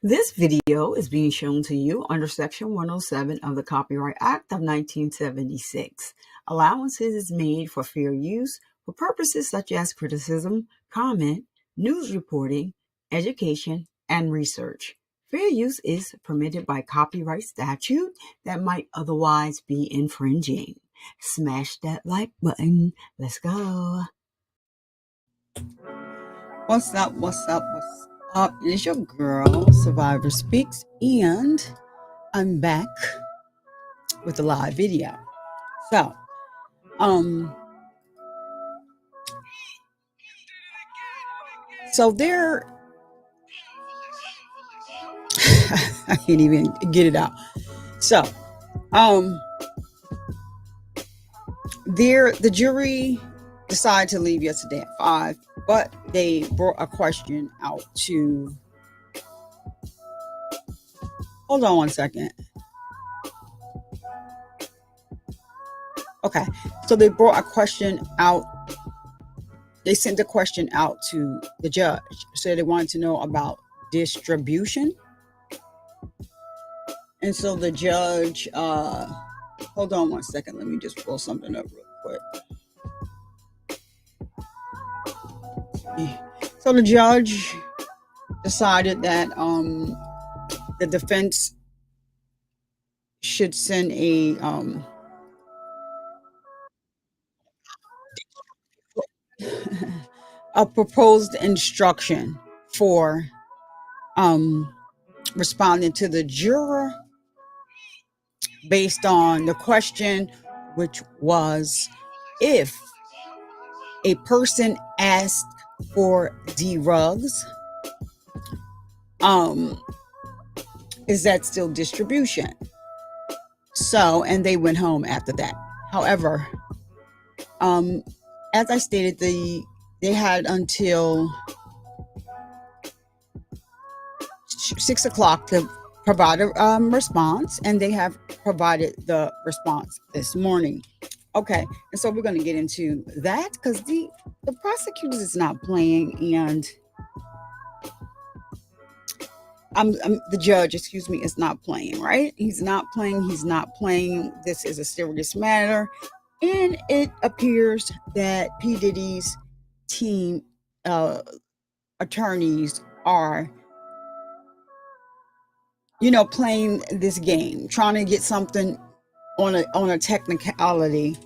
This video is being shown to you under Section 107 of the Copyright Act of 1976. Allowances is made for fair use for purposes such as criticism, comment, news reporting, education, and research. Fair use is permitted by copyright statute that might otherwise be infringing. Smash that like button. Let's go. What's up? It's your girl, Survivor Speaks, and I'm back with a live video. So, there, I can't even get it out. So, the jury decided to leave yesterday at 5, but they brought a question out to. Hold on one second. Okay, so they brought a question out. They sent the question out to the judge. So they wanted to know about distribution. And so the judge, hold on one second. Let me just pull something up real quick. So the judge decided that the defense should send a proposed instruction for responding to the juror based on the question, which was, if a person asked for drugs, is that still distribution? So, and they went home after that. However, as I stated, they had until 6 o'clock to provide a response, and they have provided the response this morning. Okay, and so we're going to get into that because the prosecutors is not playing, and the judge, is not playing, right? He's not playing. This is a serious matter, and it appears that P. Diddy's team attorneys are, playing this game, trying to get something on a technicality,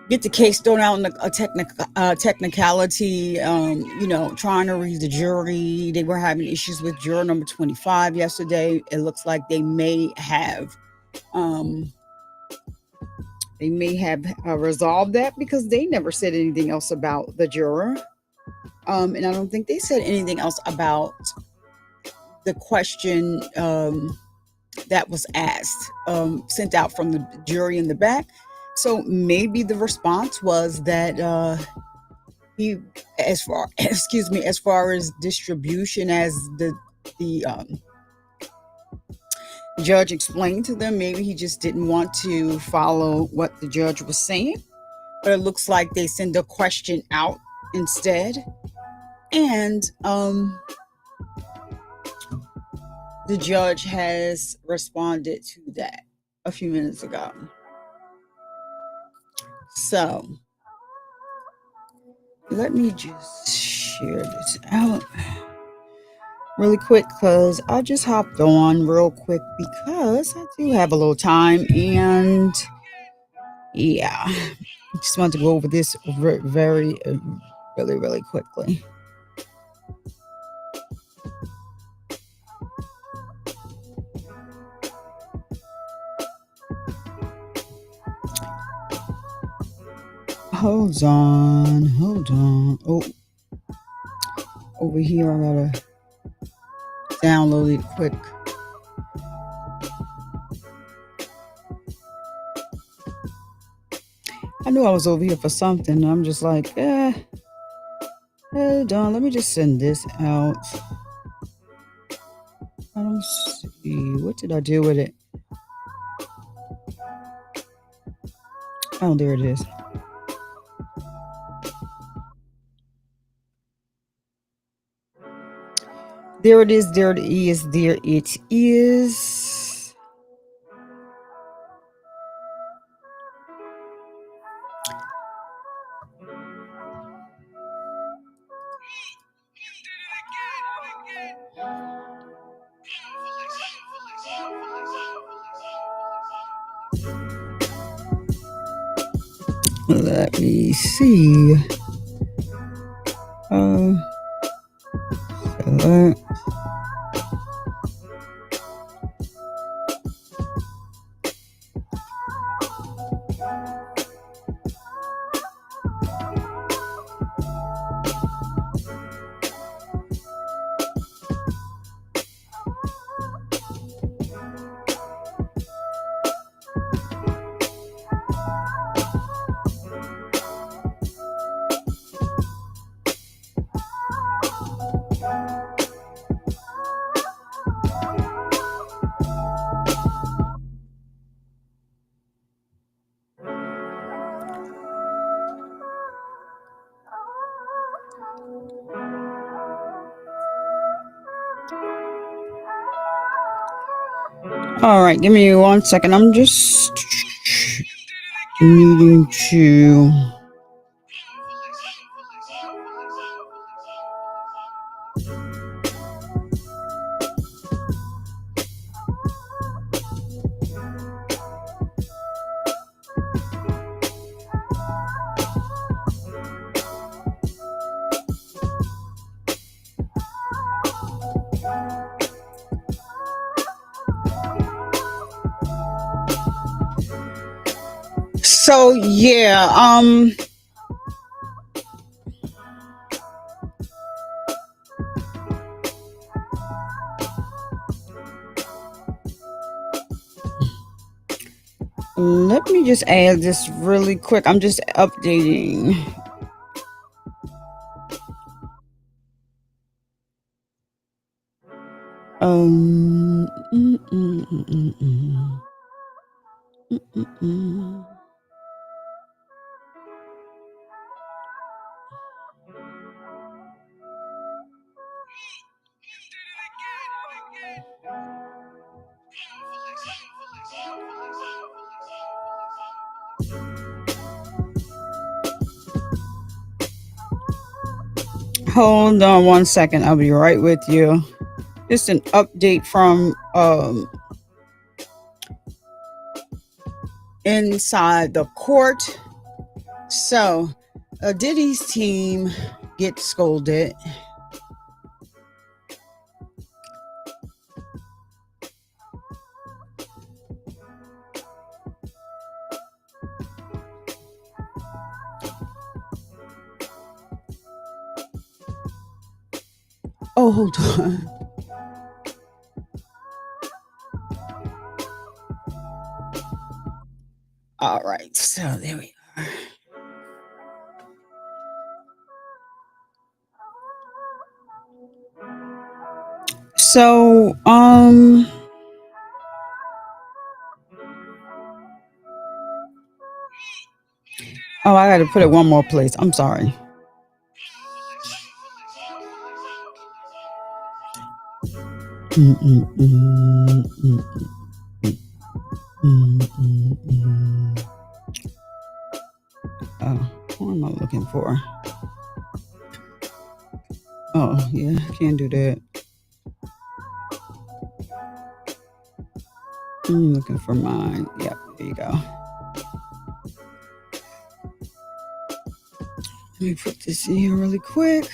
get the case thrown out in a technicality, trying to read the jury. They were having issues with juror number 25 yesterday. It looks like they may have resolved that because they never said anything else about the juror. And I don't think they said anything else about the question that was asked, sent out from the jury in the back. So maybe the response was that he, as far as distribution, as the judge explained to them, maybe he just didn't want to follow what the judge was saying. But it looks like they send a question out instead, and the judge has responded to that a few minutes ago. So let me just share this out really quick because I just hopped on real quick because I do have a little time, and yeah, I just want to go over this really, really quickly. Hold on. Oh, over here I gotta download it quick. I knew I was over here for something. I'm just like, hold on, let me just send this out. I don't see. What did I do with it? Oh, there it is. There it is. There it is. There it is. Let me see. All right, give me 1 second. I'm just needing to. So yeah, let me just add this really quick. I'm just updating. Hold on 1 second. I'll be right with you. Just an update from inside the court. So Diddy's team gets scolded. Oh, hold on. All right, so there we are. So, oh, I got to put it one more place. I'm sorry. Oh, what am I looking for? Oh, yeah, can't do that. I'm looking for mine. Yep, there you go. Let me put this in here really quick.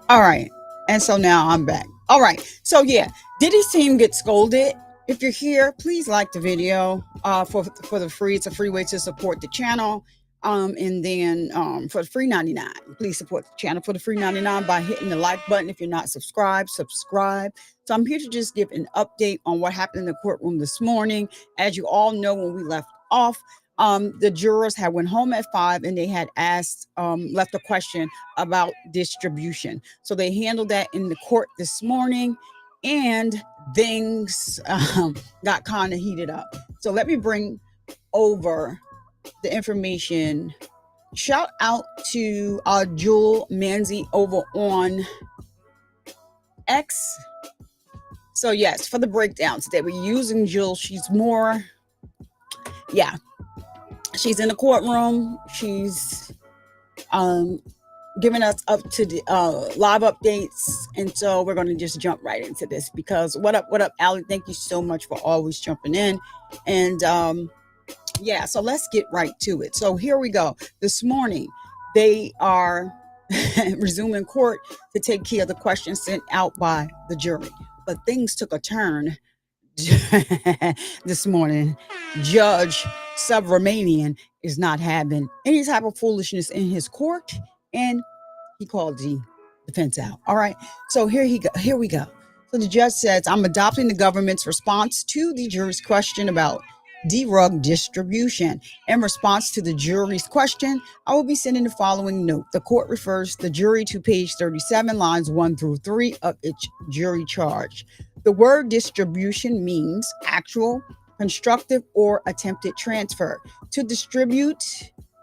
All right. And so now I'm back. All right. So yeah, Diddy's team gets scolded. If you're here, please like the video for the free. It's a free way to support the channel. And then for the free 99, please support the channel for the free 99 by hitting the like button. If you're not subscribed, subscribe. So I'm here to just give an update on what happened in the courtroom this morning. As you all know, when we left off, the jurors had went home at 5 and they had asked, left a question about distribution. So they handled that in the court this morning, and things got kind of heated up. So let me bring over the information. Shout out to Jewel Manzi over on X. So yes, for the breakdown today, we're using Jewel. She's more, she's in the courtroom. She's giving us up to the live updates, and so we're going to just jump right into this because what up, Allie? Thank you so much for always jumping in, and so let's get right to it. So here we go. This morning they are resuming court to take care of the questions sent out by the jury, but things took a turn this morning. Judge Subramanian is not having any type of foolishness in his court, and he called the defense out. All right. So here we go. So the judge says, I'm adopting the government's response to the jury's question about drug distribution. In response to the jury's question, I will be sending the following note. The court refers the jury to page 37, lines 1 through 3 of its jury charge. The word distribution means actual, constructive, or attempted transfer. To distribute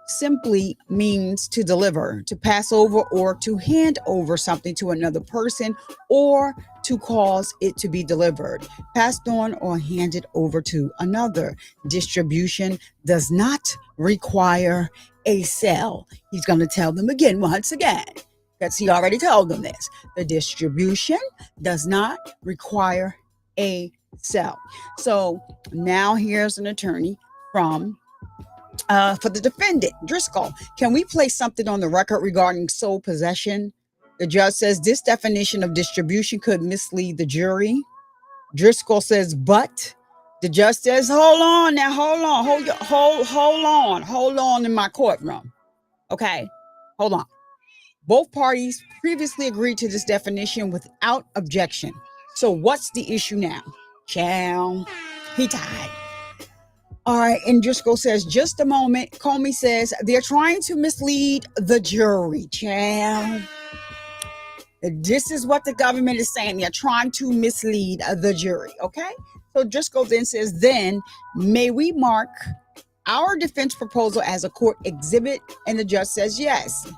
simply means to deliver, to pass over, or to hand over something to another person, or to cause it to be delivered, passed on, or handed over to another. Distribution does not require a sale. He's going to tell them again, once again, because he already told them this. The distribution does not require a sale. So now here's an attorney from for the defendant, Driscoll. Can we place something on the record regarding sole possession? The judge says this definition of distribution could mislead the jury. Driscoll says, but the judge says, hold on in my courtroom. Okay, hold on. Both parties previously agreed to this definition without objection. So what's the issue now? Chow, he tied. All right, and Driscoll says, just a moment. Comey says, they're trying to mislead the jury, Chow. This is what the government is saying. They're trying to mislead the jury, okay? So Driscoll then says, then may we mark our defense proposal as a court exhibit? And the judge says, yes.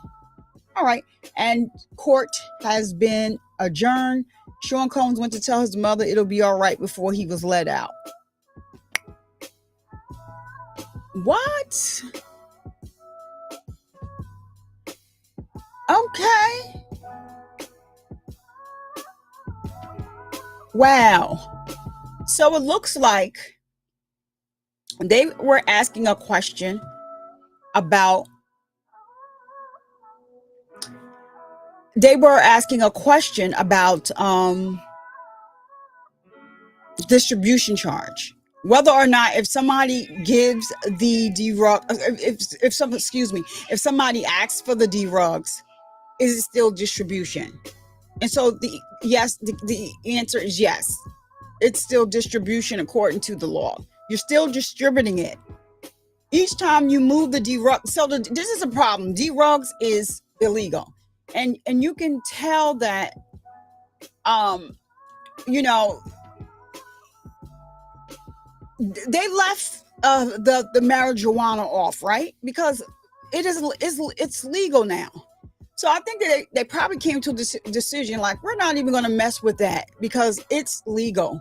All right, and court has been adjourned. Sean Combs went to tell his mother it'll be all right before he was let out. What? Okay. Wow. So it looks like they were asking a question about distribution charge. Whether or not, if somebody gives the D-Rug, if somebody asks for the D-Rugs, is it still distribution? And so the answer is yes. It's still distribution according to the law. You're still distributing it. Each time you move the D-Rug, so this is a problem. D-Rugs is illegal. And you can tell that, they left the marijuana off, right? Because it's legal now. So I think that they probably came to this decision like, we're not even going to mess with that because it's legal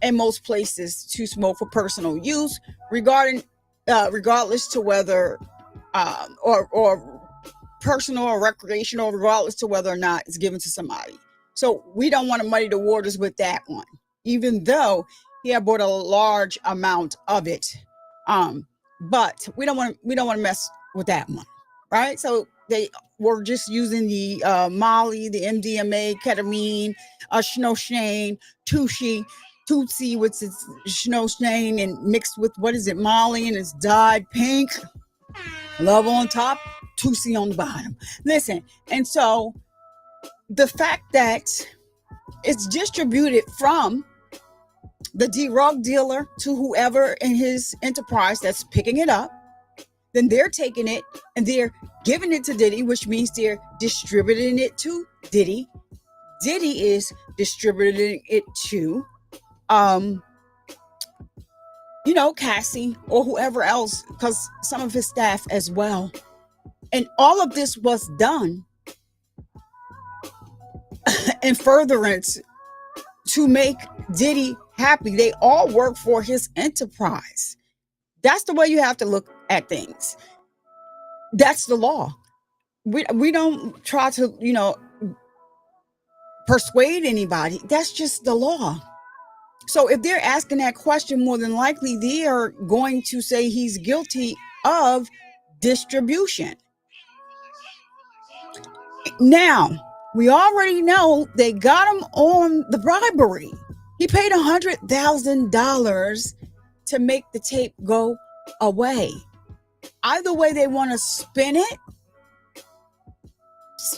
in most places to smoke for personal use, regardless to whether or personal or recreational, regardless to whether or not it's given to somebody. So we don't want to muddy the waters with that one, even though he had bought a large amount of it. But we don't want to mess with that one, right? So they were just using the Molly, the MDMA, ketamine, Shane, Tushi Tootsie with its snow stain and mixed with, what is it, Molly, and it's dyed pink. Love on top, Tootsie on the bottom. Listen, and so the fact that it's distributed from the drug dealer to whoever in his enterprise that's picking it up, then they're taking it and they're giving it to Diddy, which means they're distributing it to Diddy. Diddy is distributing it to, Cassie or whoever else, because some of his staff as well. And all of this was done in furtherance to make Diddy happy. They all work for his enterprise. That's the way you have to look at things. That's the law. We don't try to, persuade anybody. That's just the law. So if they're asking that question, more than likely they are going to say he's guilty of distribution. Now, we already know they got him on the bribery. He paid $100,000 to make the tape go away. Either way they want to spin it,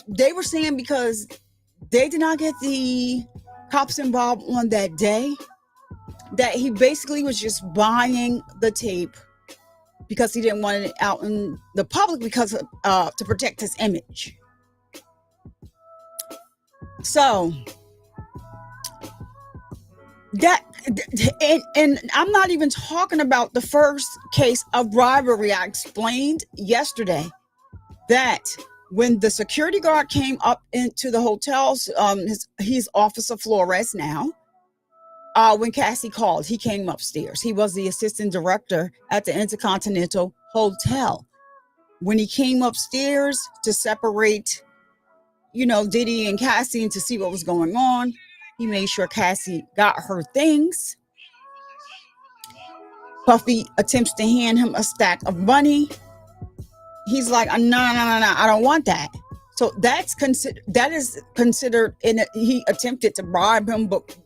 they were saying because they did not get the cops involved on that day, that he basically was just buying the tape because he didn't want it out in the public because to protect his image. So that, and I'm not even talking about the first case of bribery. I explained yesterday that when the security guard came up into the hotels, he's Officer Flores now. When Cassie called, he came upstairs. He was the assistant director at the Intercontinental Hotel. When he came upstairs to separate, Diddy and Cassie and to see what was going on, he made sure Cassie got her things. Puffy attempts to hand him a stack of money. He's like, no, I don't want that. So that is considered he attempted to bribe him, but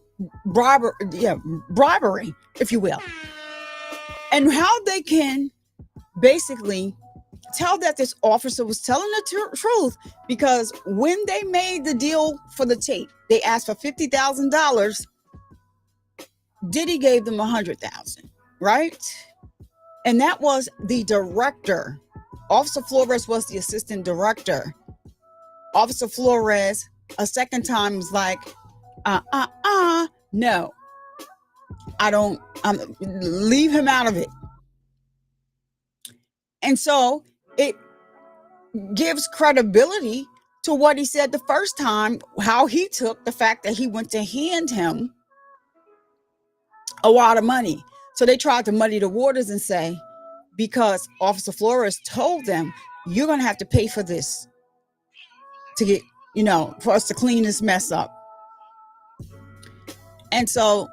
bribery, if you will. And how they can basically tell that this officer was telling the truth, because when they made the deal for the tape, they asked for $50,000. Diddy gave them $100,000, right? And that was the director. Officer Flores was the assistant director. Officer Flores, a second time, was like, no, I don't, leave him out of it. And so it gives credibility to what he said the first time, how he took the fact that he went to hand him a lot of money. So they tried to muddy the waters and say, because Officer Flores told them, you're going to have to pay for this to get, for us to clean this mess up. And so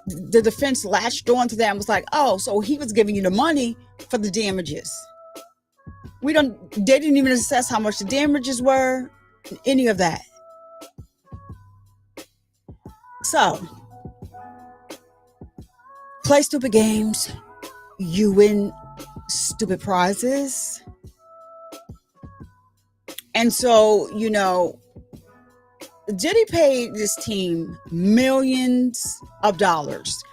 the defense latched on to that and was like, oh, so he was giving you the money for the damages. They didn't even assess how much the damages were, any of that. So, play stupid games, you win stupid prizes. And so, Diddy paid this team millions of dollars.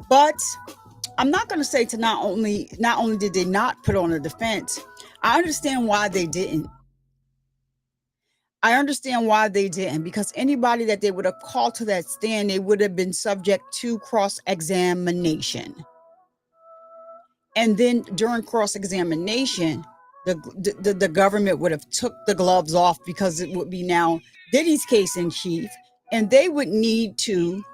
But I'm not going to say to not only did they not put on a defense, I understand why they didn't. Because anybody that they would have called to that stand, they would have been subject to cross-examination. And then during cross-examination, the government would have took the gloves off, because it would be now Diddy's case in chief, and they would need to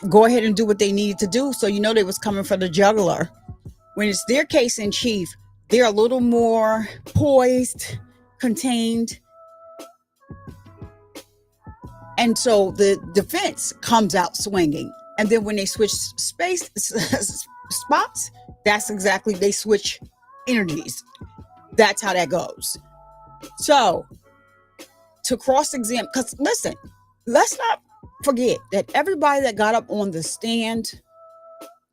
go ahead and do what they needed to do. So they was coming for the jugular. When it's their case in chief, they're a little more poised, contained. And so the defense comes out swinging. And then when they switch spots, that's exactly, they switch energies. That's how that goes. So to cross-examine, because listen, let's not forget that everybody that got up on the stand,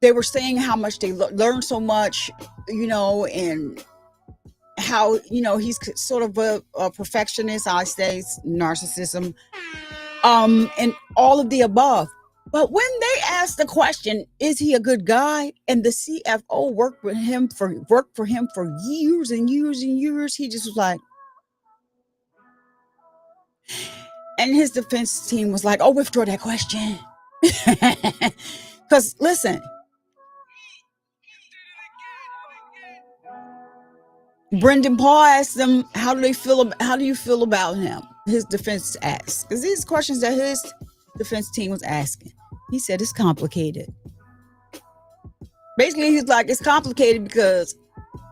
they were saying how much they learned so much, and how, he's sort of a perfectionist, I say, narcissism, and all of the above. But when they asked the question, is he a good guy? And the CFO worked for him for years and years and years, he just was like, and his defense team was like, oh, withdraw that question. Because listen, Brendan Paul asked them, how do you feel about him? His defense asked, because these questions that his defense team was asking. He said it's complicated. Basically, he's like, it's complicated because,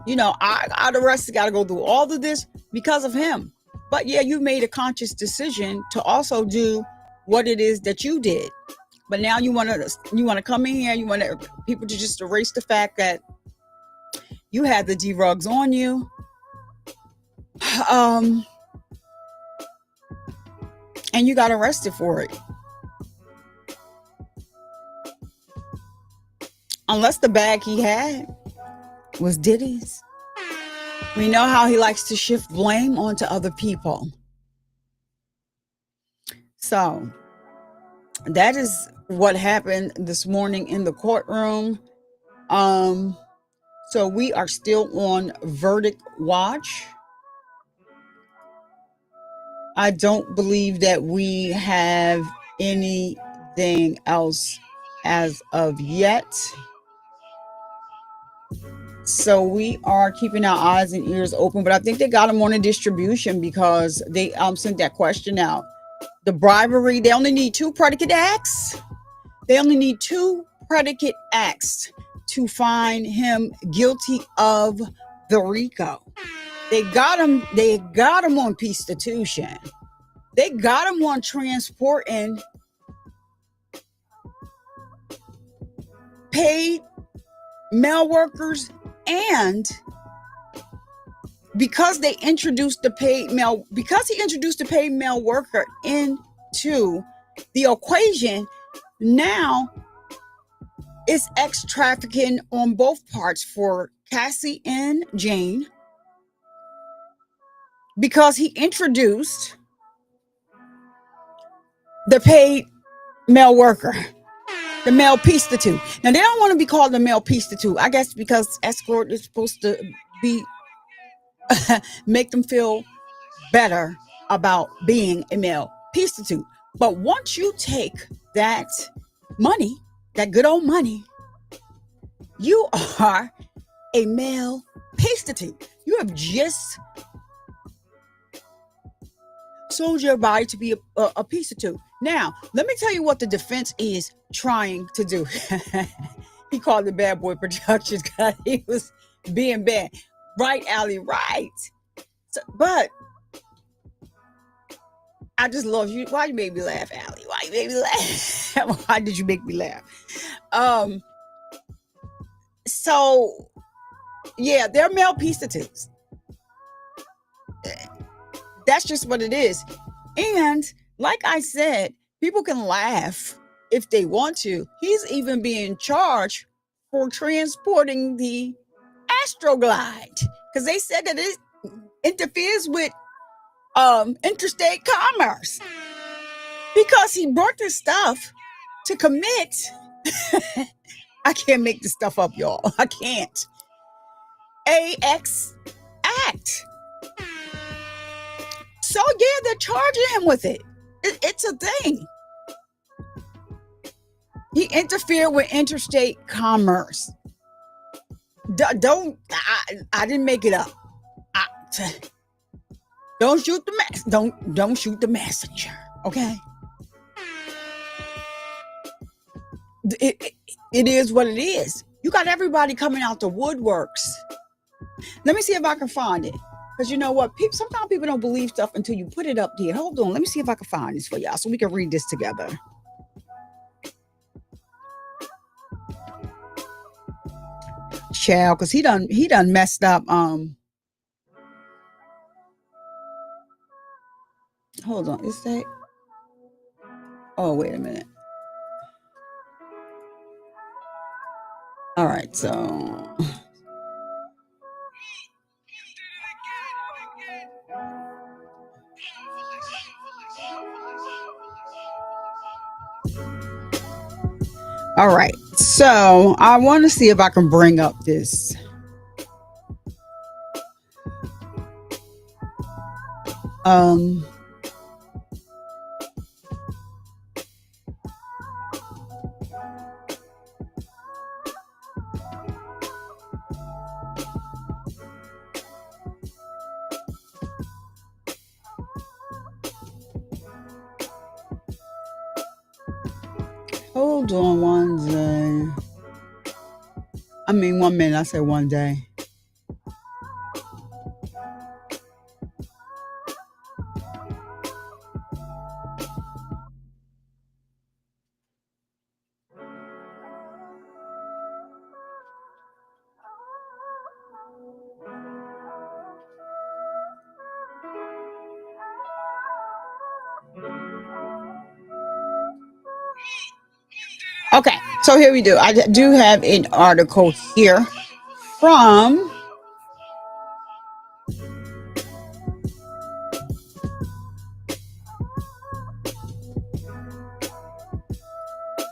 I the rest got to go through all of this because of him. But yeah, you made a conscious decision to also do what it is that you did. But now you want to come in here, you want people to just erase the fact that you had the D-rugs on you. And you got arrested for it. Unless the bag he had was Diddy's. We know how he likes to shift blame onto other people. So that is what happened this morning in the courtroom. So we are still on verdict watch. I don't believe that we have anything else as of yet. So we are keeping our eyes and ears open, but I think they got him on a distribution because they sent that question out. The bribery, they only need 2 predicate acts. They only need 2 predicate acts to find him guilty of the RICO. They got him on prostitution. They got him on transporting paid male workers, and because he introduced the paid male worker into the equation, now it's X trafficking on both parts for Cassie and Jane, because he introduced the paid male worker, the male prostitute. Now, they don't want to be called the male prostitute, I guess, because escort is supposed to be make them feel better about being a male prostitute. But once you take that money, that good old money, you are a male prostitute. You have just sold your body to be a prostitute. Now, let me tell you what the defense is trying to do. He called it Bad Boy Productions because he was being bad. Right, Allie, right. So, but I just love you. Why you made me laugh, Allie? Why you made me laugh? Why did you make me laugh? So, yeah, they're male prostitutes. That's just what it is. And like I said, people can laugh if they want to. He's even being charged for transporting the Astroglide, because they said that it interferes with interstate commerce, because he brought this stuff to commit I can't make this stuff up, y'all. I can't. AX act. So yeah, they're charging him with it. It's a thing. He interfered with interstate commerce. I didn't make it up. Don't shoot the don't shoot the messenger. Okay. It is what it is. You got everybody coming out the woodworks. Let me see if I can find it. Because you know what? Sometimes people don't believe stuff until you put it up there. Hold on. Let me see if I can find this for y'all so we can read this together. Child, because he done messed up. hold on. Is that? Oh, wait a minute. All right, so. All right, so I want to see if I can bring up this. Hold on 1 day. 1 minute. I said 1 day. Okay, so here we do. I do have an article here from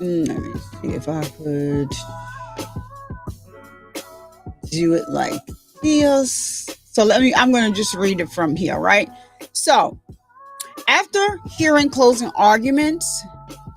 let me see if I could do it like this. So I'm going to just read it from here, right? So after hearing closing arguments,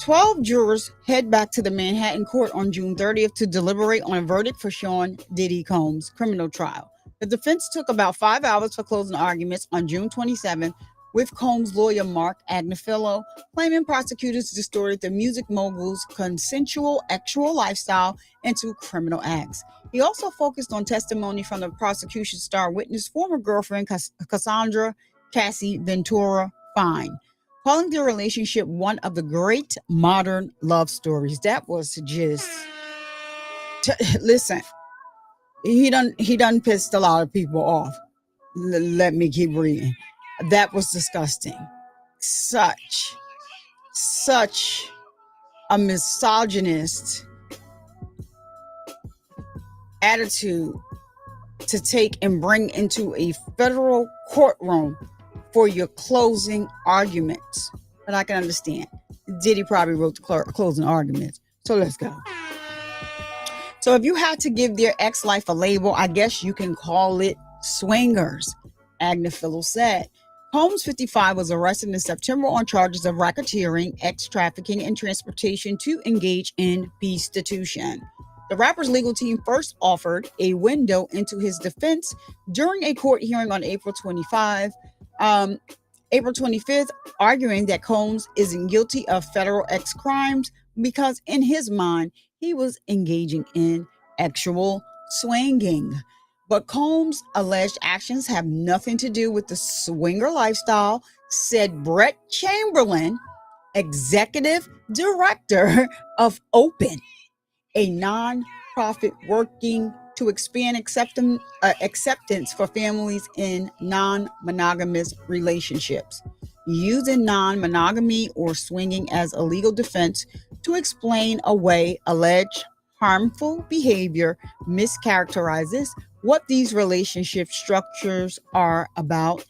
12 jurors head back to the Manhattan court on June 30th to deliberate on a verdict for Sean Diddy Combs' criminal trial. The defense took about 5 hours for closing arguments on June 27th, with Combs' lawyer Mark Agnifilo claiming prosecutors distorted the music mogul's consensual actual lifestyle into criminal acts. He also focused on testimony from the prosecution's star witness, former girlfriend Cassandra Cassie Ventura Fine, calling their relationship one of the great modern love stories. That was just listen. He done pissed a lot of people off. Let me keep reading. That was disgusting. Such a misogynist attitude to take and bring into a federal courtroom for your closing arguments. But I can understand. Diddy probably wrote the closing arguments. So let's go. So if you had to give their ex-life a label, I guess you can call it swingers, Agnifilo said. Combs, 55, was arrested in September on charges of racketeering, ex-trafficking, and transportation to engage in prostitution. The rapper's legal team first offered a window into his defense during a court hearing on April 25. April 25th, arguing that Combs isn't guilty of federal X crimes because in his mind, he was engaging in actual swinging. But Combs' alleged actions have nothing to do with the swinger lifestyle, said Brett Chamberlain, executive director of Open, a non-profit working to expand acceptance for families in non-monogamous relationships, using non-monogamy or swinging as a legal defense to explain away alleged harmful behavior mischaracterizes what these relationship structures are about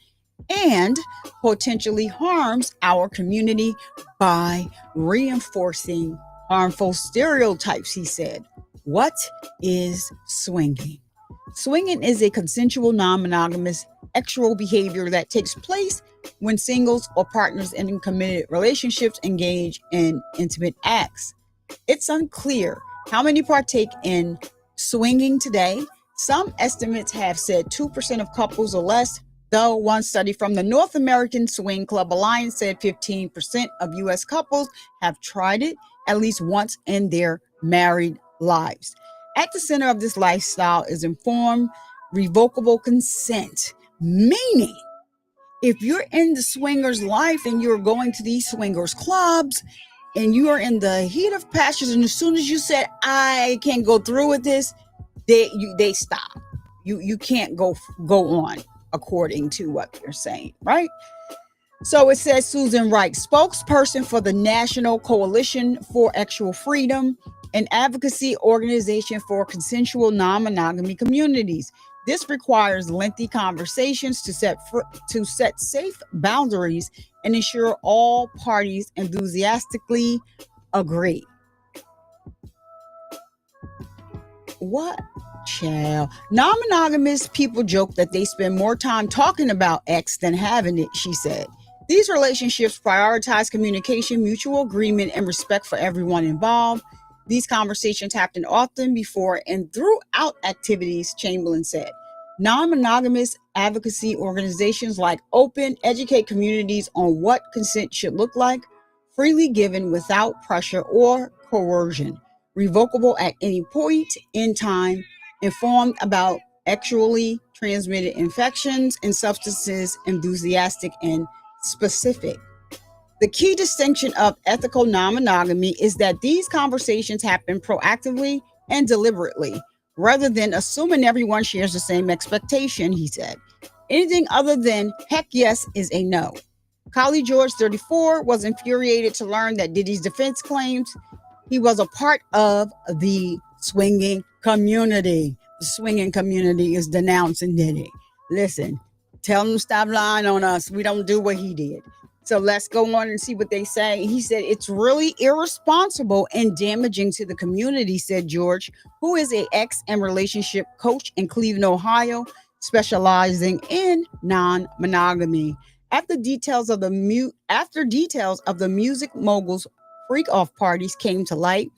and potentially harms our community by reinforcing harmful stereotypes, he said. What is swinging? Swinging is a consensual, non-monogamous, sexual behavior that takes place when singles or partners in committed relationships engage in intimate acts. It's unclear how many partake in swinging today. Some estimates have said 2% of couples or less, though one study from the North American Swing Club Alliance said 15% of U.S. couples have tried it at least once in their married lives. At the center of this lifestyle is informed, revocable consent, meaning if you're in the swingers' life and you're going to these swingers clubs and you are in the heat of passion, and as soon as you said, I can't go through with this, they stop. You can't go on according to what you're saying, right? So it says Susan Wright, spokesperson for the National Coalition for Actual Freedom, an advocacy organization for consensual non-monogamy communities. This requires lengthy conversations to set safe boundaries and ensure all parties enthusiastically agree. What? Child. Non-monogamous people joke that they spend more time talking about X than having it, she said. These relationships prioritize communication, mutual agreement, and respect for everyone involved. These conversations happen often before and throughout activities, Chamberlain said. Non-monogamous advocacy organizations like Open educate communities on what consent should look like, freely given without pressure or coercion, revocable at any point in time, informed about sexually transmitted infections and substances, enthusiastic and specific. The key distinction of ethical non-monogamy is that these conversations happen proactively and deliberately, rather than assuming everyone shares the same expectation, he said. Anything other than heck yes is a no. Collie George, 34, was infuriated to learn that Diddy's defense claims he was a part of the swinging community. The swinging community is denouncing Diddy. Listen, tell them to stop lying on us. We don't do what he did. So let's go on and see what they say. He said, it's really irresponsible and damaging to the community, said George, who is an ex and relationship coach in Cleveland, Ohio, specializing in non-monogamy. After details of the music mogul's freak-off parties came to light,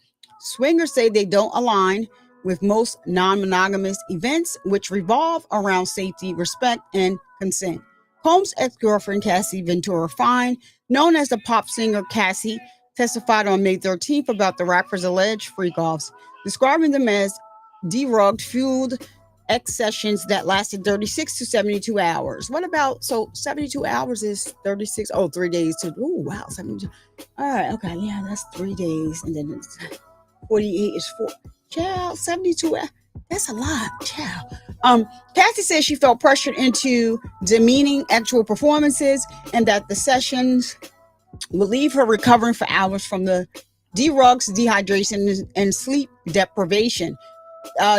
swingers say they don't align with most non-monogamous events, which revolve around safety, respect, and consent. Combs' ex-girlfriend, Cassie Ventura Fine, known as the pop singer Cassie, testified on May 13th about the rapper's alleged freak-offs, describing them as drug-fueled X sessions that lasted 36 to 72 hours. What about, so 72 hours is 36, 3 days to, oh, wow, 72. All right, okay, yeah, that's 3 days, and then it's 48 is 4. Child, 72 hours. That's a lot, child. Cassie says she felt pressured into demeaning actual performances and that the sessions would leave her recovering for hours from the drugs, dehydration, and sleep deprivation.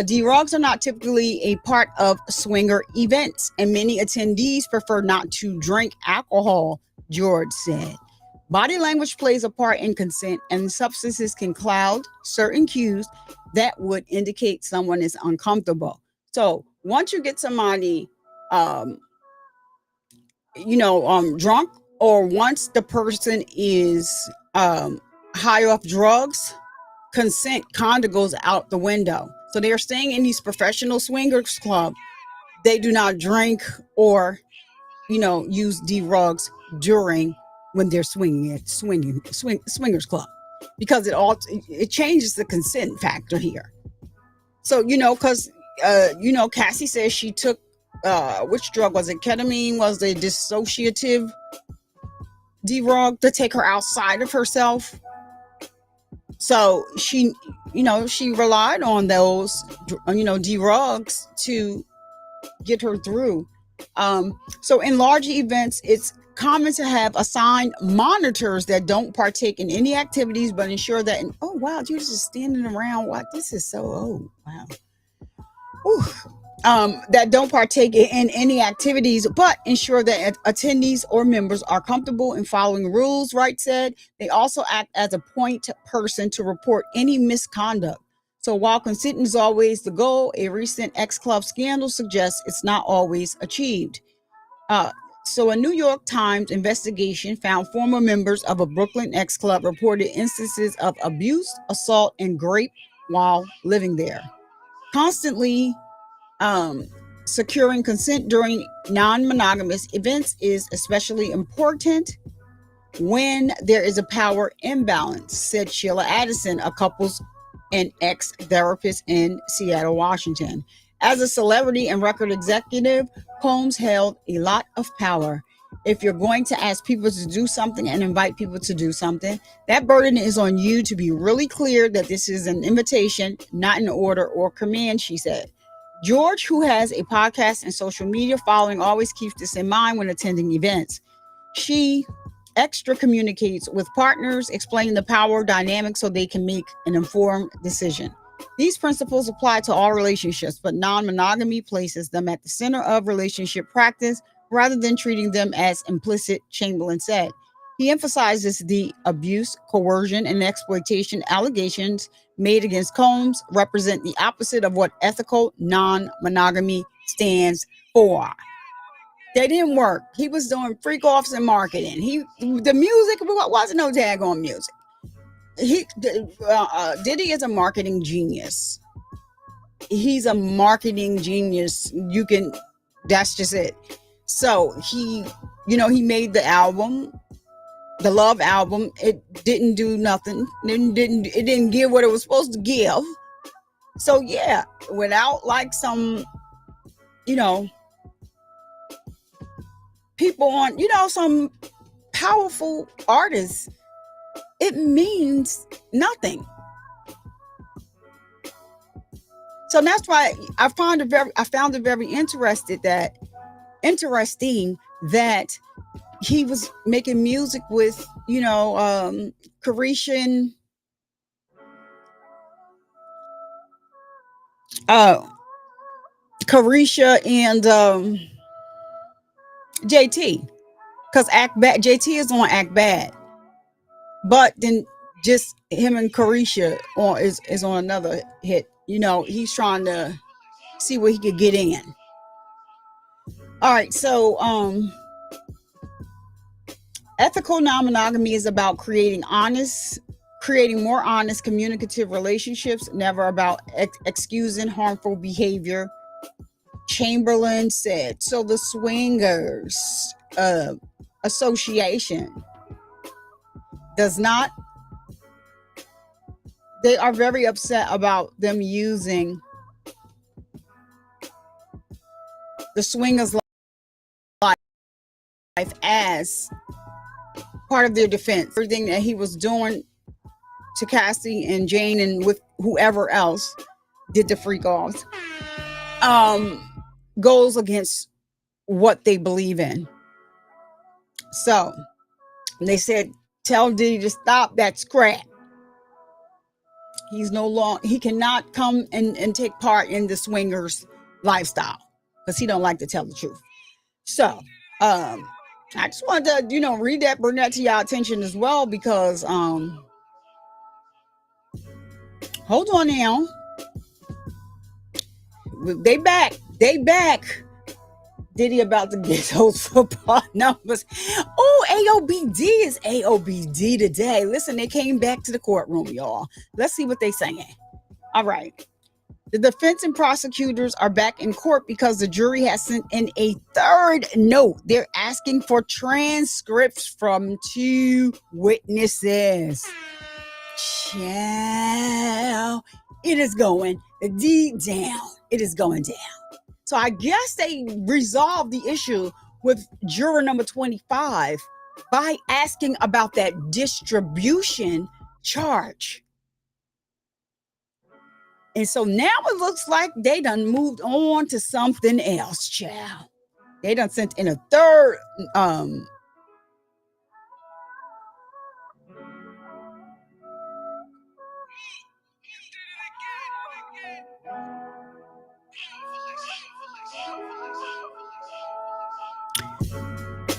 Drugs are not typically a part of swinger events, and many attendees prefer not to drink alcohol, George said. Body language plays a part in consent, and substances can cloud certain cues that would indicate someone is uncomfortable. So once you get somebody, drunk, or once the person is high off drugs, consent kind of goes out the window. So they're staying in these professional swingers club. They do not drink or, use drugs during when they're swingers club, because it changes the consent factor here. So, because, Cassie says she took, which drug was it? Ketamine was the dissociative drug to take her outside of herself. So she relied on those, drugs to get her through. So in large events, it's common to have assigned monitors that don't partake in any activities, but ensure that, oh, wow, you're just standing around. Wow, this is so, oh, wow. That don't partake in any activities, but ensure that attendees or members are comfortable in following rules, Wright said. They also act as a point person to report any misconduct. So while consent is always the goal, a recent X-Club scandal suggests it's not always achieved. So a New York Times investigation found former members of a Brooklyn X-Club reported instances of abuse, assault, and rape while living there. Constantly securing consent during non-monogamous events is especially important when there is a power imbalance, said Sheila Addison, a couples and ex-therapist in Seattle, Washington. As a celebrity and record executive, Combs held a lot of power. If you're going to ask people to do something and invite people to do something, that burden is on you to be really clear that this is an invitation, not an order or command, she said. George, who has a podcast and social media following, always keeps this in mind when attending events. She extra communicates with partners, explaining the power dynamic so they can make an informed decision. These principles apply to all relationships, but non-monogamy places them at the center of relationship practice rather than treating them as implicit, Chamberlain said. He emphasizes the abuse, coercion, and exploitation allegations made against Combs represent the opposite of what ethical non-monogamy stands for. They didn't work. He was doing freak offs and marketing. The music wasn't no daggone music. Diddy is a marketing genius. He's a marketing genius. That's just it. So he made the album, the Love album. It didn't do nothing. It didn't give what it was supposed to give. So yeah, without like some, people on, some powerful artists, it means nothing. So that's why I found it very interesting that he was making music with, Carisha and JT, because JT is on Act Bad, but then just him and Carisha is on another hit. He's trying to see what he could get in. All right, so ethical non-monogamy is about creating more honest, communicative relationships, never about excusing harmful behavior, Chamberlain said. So the Swingers Association they are very upset about them using the swingers life as part of their defense. Everything that he was doing to Cassie and Jane and with whoever else did the freak offs goes against what they believe in. So they said, tell Diddy to stop that crap. He cannot come and take part in the swingers lifestyle because he don't like to tell the truth. So I just wanted to, read that, bring that to y'all attention as well, because hold on now. They back. Diddy about to get those football numbers. Oh, AOBD is AOBD today. Listen, they came back to the courtroom, y'all. Let's see what they saying. All right. The defense and prosecutors are back in court because the jury has sent in a third note. They're asking for transcripts from 2 witnesses. Child, it is going down. It is going down. So I guess they resolved the issue with juror number 25 by asking about that distribution charge. And so now it looks like they done moved on to something else, child. They done sent in a third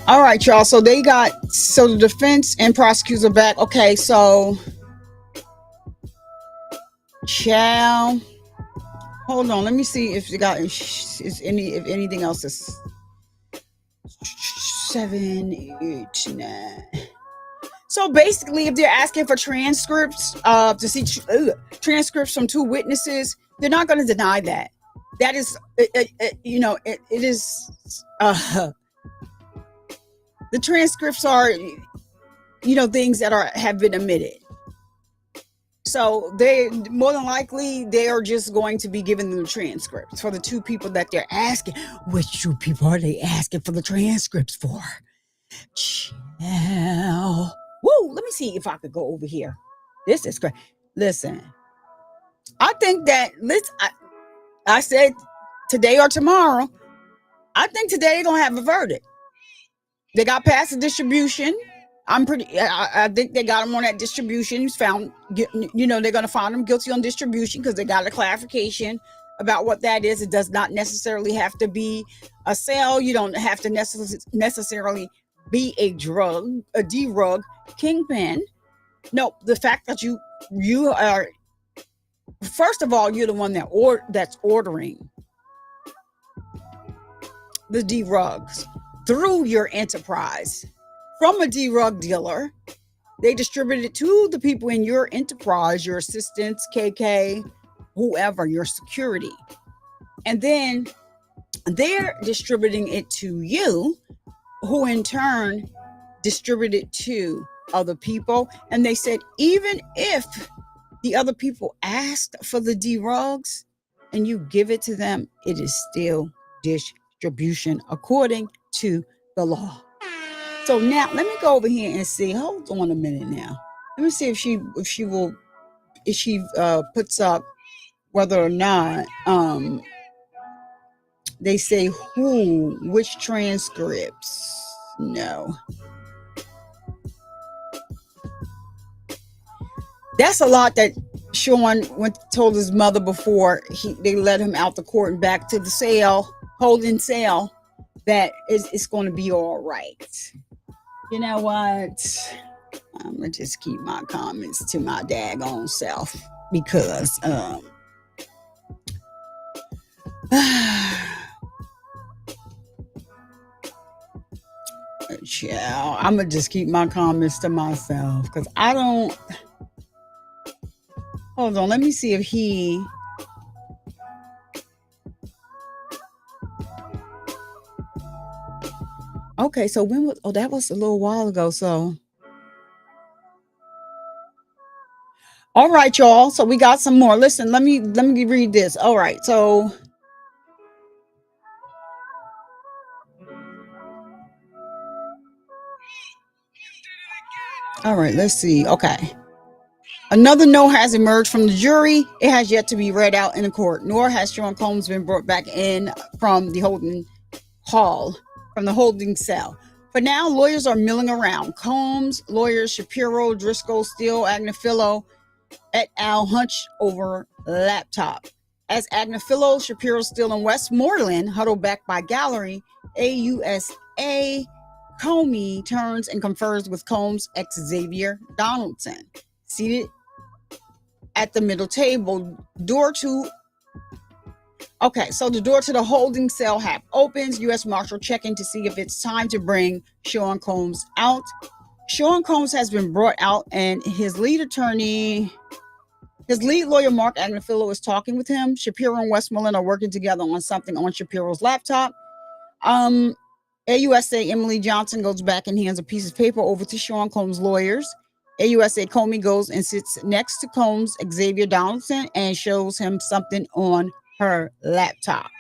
all right, y'all. So the defense and prosecutors are back. Okay, so child, hold on. Let me see if anything else is 7, 8, 9. So basically, if they're asking for transcripts to see transcripts from 2 witnesses, they're not going to deny that. That is, it is. The transcripts are, things that have been omitted. So they more than likely they are just going to be giving them the transcripts for the 2 people that they're asking. Which 2 people are they asking for the transcripts for? Child. Woo, let me see if I could go over here. This is great. Listen, I think that I said today or tomorrow, I think today they're going to have a verdict. They got past the distribution. I think they got him on that distribution. He's found, they're going to find him guilty on distribution because they got a clarification about what that is. It does not necessarily have to be a sale. You don't have to necessarily be a drug kingpin. No, the fact that you are, first of all, you're the one that's ordering the drugs through your enterprise from a drug dealer. They distribute it to the people in your enterprise, your assistants, KK, whoever, your security. And then they're distributing it to you, who in turn distribute it to other people. And they said, even if the other people asked for the drugs and you give it to them, it is still distribution according to the law. So now let me go over here and see. Hold on a minute now. Let me see if she puts up whether or not they say which transcripts. No. That's a lot that Sean told his mother before they let him out the court and back to the holding cell, that it's going to be all right. You know what? I'm going to just keep my comments to my daggone self because yeah, I'm going to just keep my comments to myself because I don't. Hold on, let me see if he. Okay, so when was? Oh, that was a little while ago. So, all right, y'all. So we got some more. Listen, let me read this. All right, so. All right, let's see. Okay. Another no has emerged from the jury. It has yet to be read out in the court, nor has Sean Combs been brought back in from the holding cell. For now, lawyers are milling around. Combs, lawyers Shapiro, Driscoll, Steele, Agnifilo, et al. Hunch over laptop. As Agnifilo, Shapiro, Steele, and Westmoreland huddle back by gallery, AUSA Comey turns and confers with Combs' ex-Xavier Donaldson, seated at the middle table. Okay, so the door to the holding cell half opens. U.S. Marshal checking to see if it's time to bring Sean Combs out. Sean Combs has been brought out, and his lead lawyer, Mark Agnifilo, is talking with him. Shapiro and Westmoreland are working together on something on Shapiro's laptop. AUSA Emily Johnson goes back and hands a piece of paper over to Sean Combs' lawyers. AUSA Comey goes and sits next to Combs' Xavier Donaldson and shows him something on her laptop.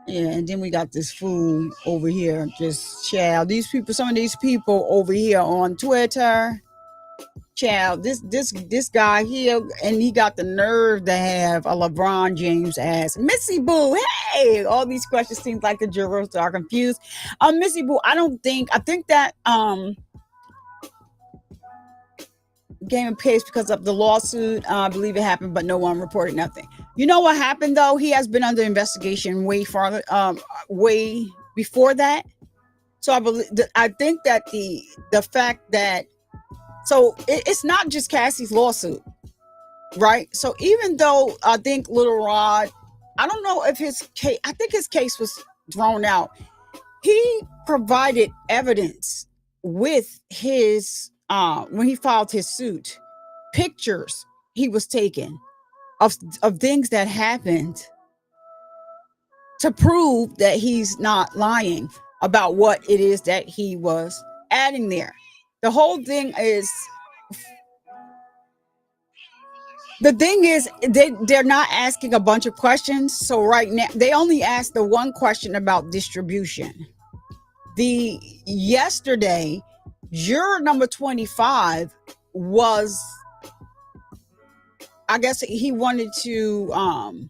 Yeah, and then we got this fool over here, just child. Some of these people over here on Twitter, child. This guy here, and he got the nerve to have a LeBron James ass Missy Boo. Hey, all these questions seem like the jurors are confused. Missy Boo, I think that game and pace because of the lawsuit. I believe it happened, but no one reported nothing. You know what happened though? He has been under investigation way before that. So I think that the fact that it's not just Cassie's lawsuit, right? So even though I think Little Rod, I don't know if I think his case was thrown out. He provided evidence with his when he filed his suit, pictures he was taking of things that happened to prove that he's not lying about what it is that he was adding there. The whole thing is, they're not asking a bunch of questions. So right now they only asked the one question about distribution. Yesterday, juror number 25 was, I guess he wanted to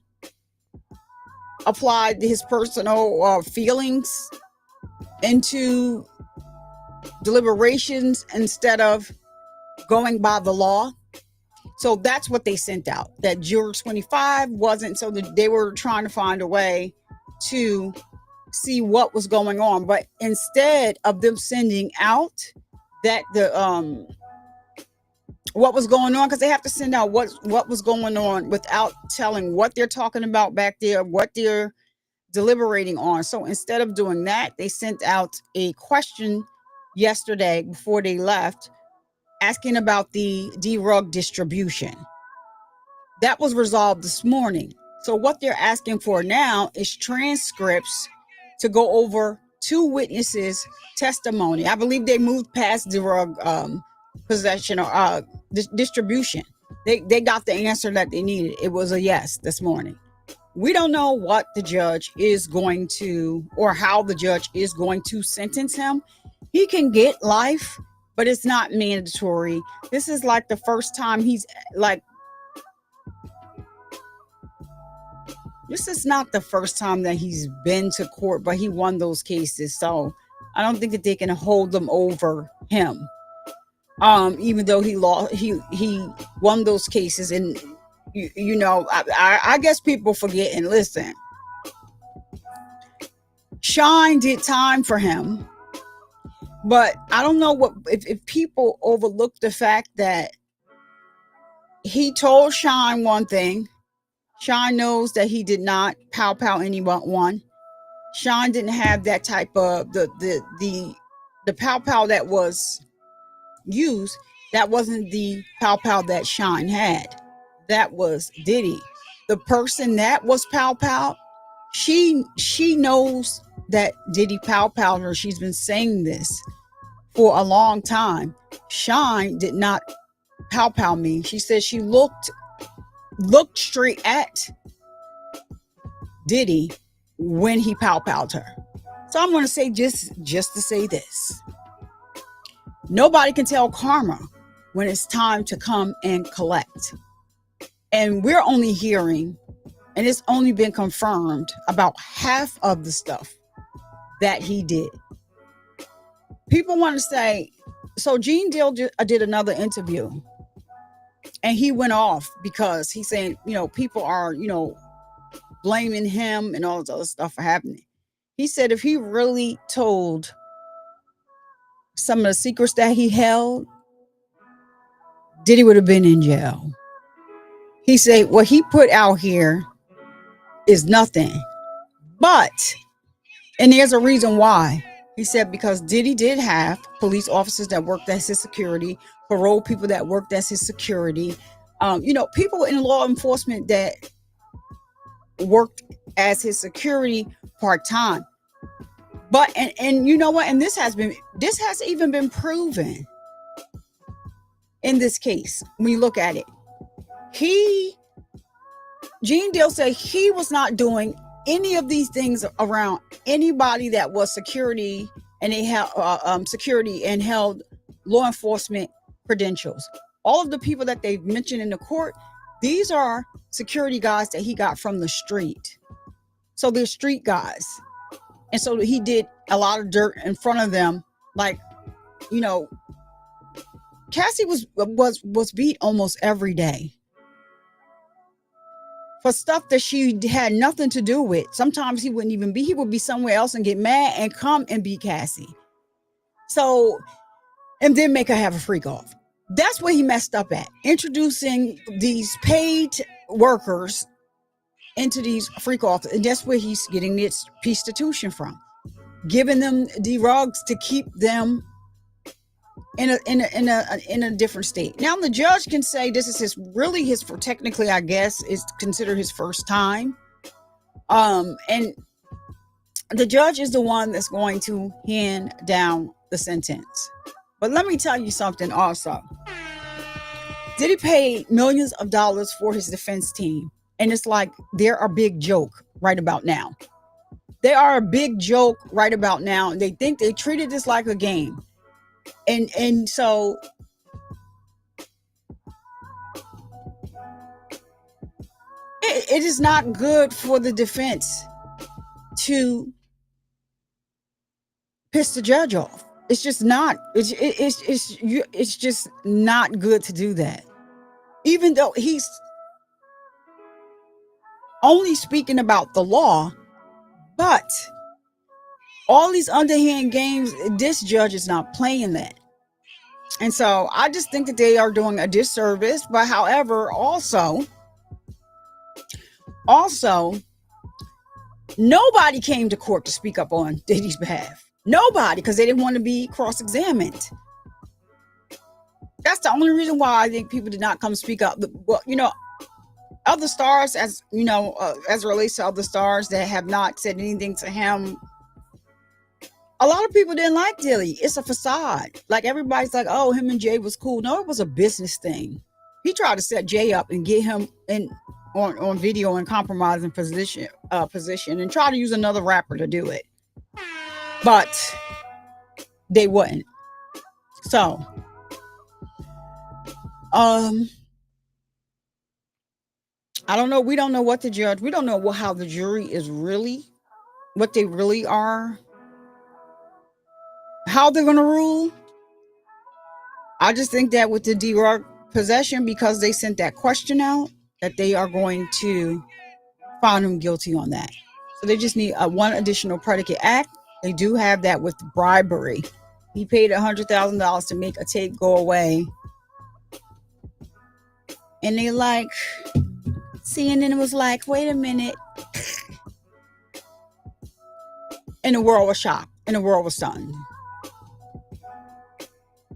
apply his personal feelings into deliberations instead of going by the law. So that's what they sent out. That juror 25 wasn't, so they were trying to find a way to see what was going on. But instead of them sending out that what was going on, because they have to send out what was going on without telling what they're talking about back there, what they're deliberating on. So instead of doing that, they sent out a question yesterday before they left asking about the drug distribution. That was resolved this morning. So what they're asking for now is transcripts to go over two witnesses' testimony. I believe they moved past drug possession or distribution. They got the answer that they needed. It was a yes this morning. We don't know what the judge is going to, or how the judge is going to sentence him. He can get life, but it's not mandatory. This is like the first time this is not the first time that he's been to court, but he won those cases. So I don't think that they can hold them over him. Even though he won those cases. And I guess people forget. And listen, Shine did time for him, but I don't know if people overlook the fact that he told Shine one thing. Shine knows that he did not pow anyone. Shine didn't have that type of the pow that was used. That wasn't the pow that Shine had. That was Diddy. The person that was pow, she knows that Diddy pow her. She's been saying this for a long time. Shine did not pow me. She said she looked straight at Diddy when he pow-powed her. So I'm going to say just to say this. Nobody can tell karma when it's time to come and collect. And we're only hearing, and it's only been confirmed, about half of the stuff that he did. People want to say, so Gene Deal did another interview, and he went off because he's saying, people are, blaming him and all this other stuff for happening. He said if he really told some of the secrets that he held, Diddy would have been in jail. He said what he put out here is nothing. But, and there's a reason why. He said because Diddy did have police officers that worked as his security, parole people that worked as his security, people in law enforcement that worked as his security part-time. But and you know what? And this has even been proven in this case. When you look at it, Gene Deal said he was not doing any of these things around anybody that was security, and they held security and held law enforcement credentials. All of the people that they've mentioned in the court, these are security guys that he got from the street. So they're street guys. And so he did a lot of dirt in front of them. Like, Cassie was beat almost every day for stuff that she had nothing to do with. Sometimes he wouldn't even be. He would be somewhere else and get mad and come and beat Cassie. So, and then make her have a freak off. That's where he messed up at. Introducing these paid workers into these freak offs. And that's where he's getting this prostitution from. Giving them the drugs to keep them in a different state. Now the judge can say this is his technically, I guess, is considered his first time. And the judge is the one that's going to hand down the sentence. But let me tell you something also. Diddy paid millions of dollars for his defense team. And it's like they're a big joke right about now. They are a big joke right about now. And they think they treated this like a game. And so it is not good for the defense to piss the judge off. It's just not. It's just not good to do that. Even though he's only speaking about the law, but all these underhand games, this judge is not playing that. And so I just think that they are doing a disservice. But however, also, nobody came to court to speak up on Diddy's behalf. Nobody, because they didn't want to be cross-examined. That's the only reason why I think people did not come speak up. Well, other stars, as you know, as it relates to other stars that have not said anything to him, a lot of people didn't like Diddy. It's a facade. Like, everybody's like, oh, him and Jay was cool. No, it was a business thing. He tried to set Jay up and get him in on video and compromising position and try to use another rapper to do it. But they wouldn't. So, I don't know. We don't know what the judge, we don't know how the jury is really, what they really are, how they're going to rule. I just think that with the D-Rock possession, because they sent that question out, that they are going to find him guilty on that. So they just need one additional predicate act. They do have that with bribery. He paid $100,000 to make a tape go away. And they like, CNN was like, wait a minute. And the world was shocked. And the world was stunned.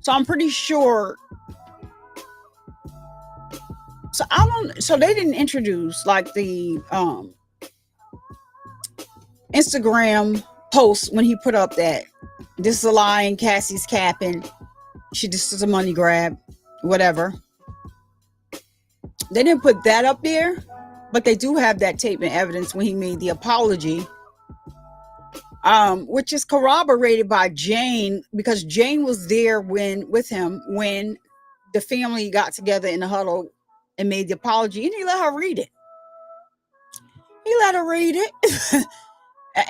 So I'm pretty sure. So they didn't introduce like the Instagram post when he put up that this is a lie and Cassie's capping. This is a money grab, whatever. They didn't put that up there, but they do have that tape and evidence when he made the apology, which is corroborated by Jane, because Jane was there with him when the family got together in the huddle and made the apology, and he let her read it. He let her read it.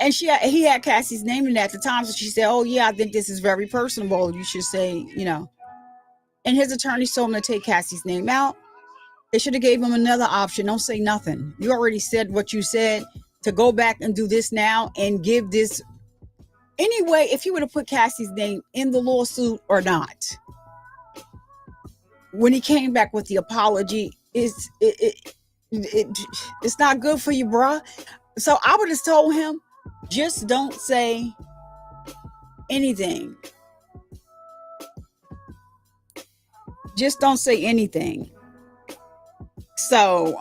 And he had Cassie's name in it at the time, so she said, oh yeah, I think this is very personable. You should say, And his attorney told him to take Cassie's name out. They should have gave him another option. Don't say nothing. You already said what you said. To go back and do this now and give this. Anyway, if he would have put Cassie's name in the lawsuit or not, when he came back with the apology, it's not good for you, bruh. So I would have told him, just don't say anything. Just don't say anything. So,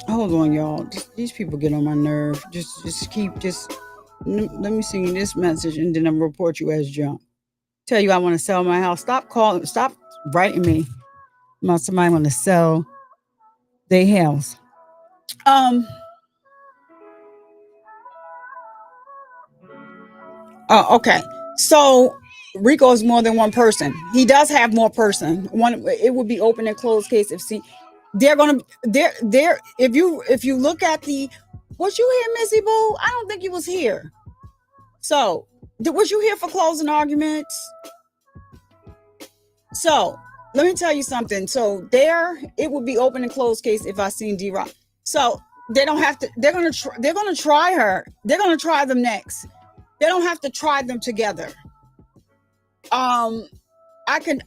hold on, y'all. These people get on my nerve. Let me send you this message and then I'll report you as junk. Tell you I want to sell my house. Stop writing me about somebody want to sell their house. Oh, okay. So Rico is more than one person. He does have more person. One, it would be open and closed case if if you look at was you here, Missy Boo? I don't think you was here. So was you here for closing arguments? So let me tell you something. So it would be open and closed case if I seen D-Rock. So they don't have to. They're gonna try her. They're gonna try them next. They don't have to try them together. I can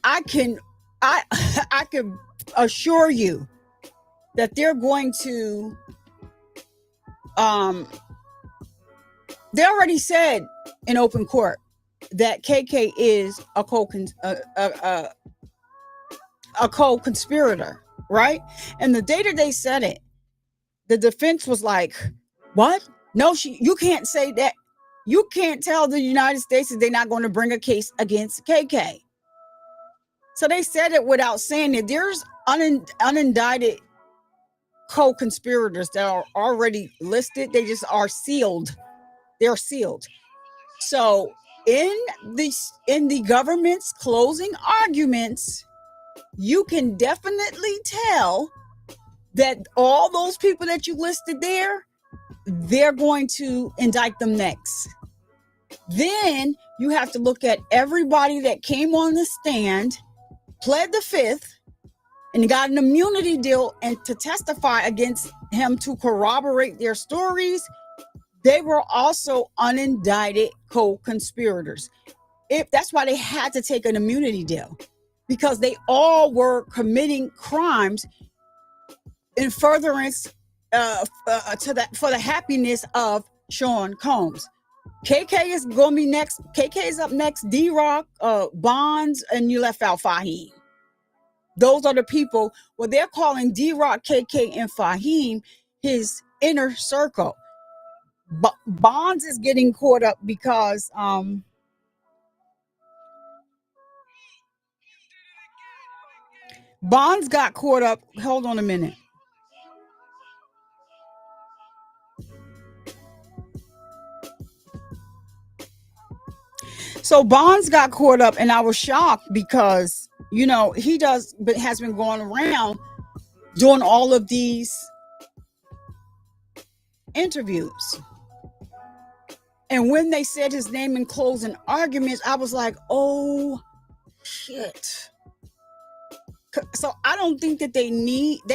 assure you that they're going to. They already said in open court that KK is a co-conspirator, right? And the day that they said it, the defense was like, "What? No, you can't say that. You can't tell the United States that they're not going to bring a case against KK." So they said it without saying it. There's unindicted co-conspirators that are already listed. They just are sealed. They're sealed. So in the government's closing arguments, you can definitely tell that all those people that you listed there, they're going to indict them next. Then you have to look at everybody that came on the stand, pled the fifth, and got an immunity deal and to testify against him to corroborate their stories. They were also unindicted co-conspirators. That's why they had to take an immunity deal, because they all were committing crimes in furtherance for the happiness of Sean Combs. KK is going to be next. KK is up next. D-Rock, Bonds, and you left out Fahim. Those are the people. Well, they're calling D-Rock, KK, and Fahim his inner circle. Bonds is getting caught up because Bonds got caught up. Hold on a minute. So Bonds got caught up, and I was shocked because, you know, has been going around doing all of these interviews. And when they said his name in closing arguments, I was like, oh, shit. So I don't think that they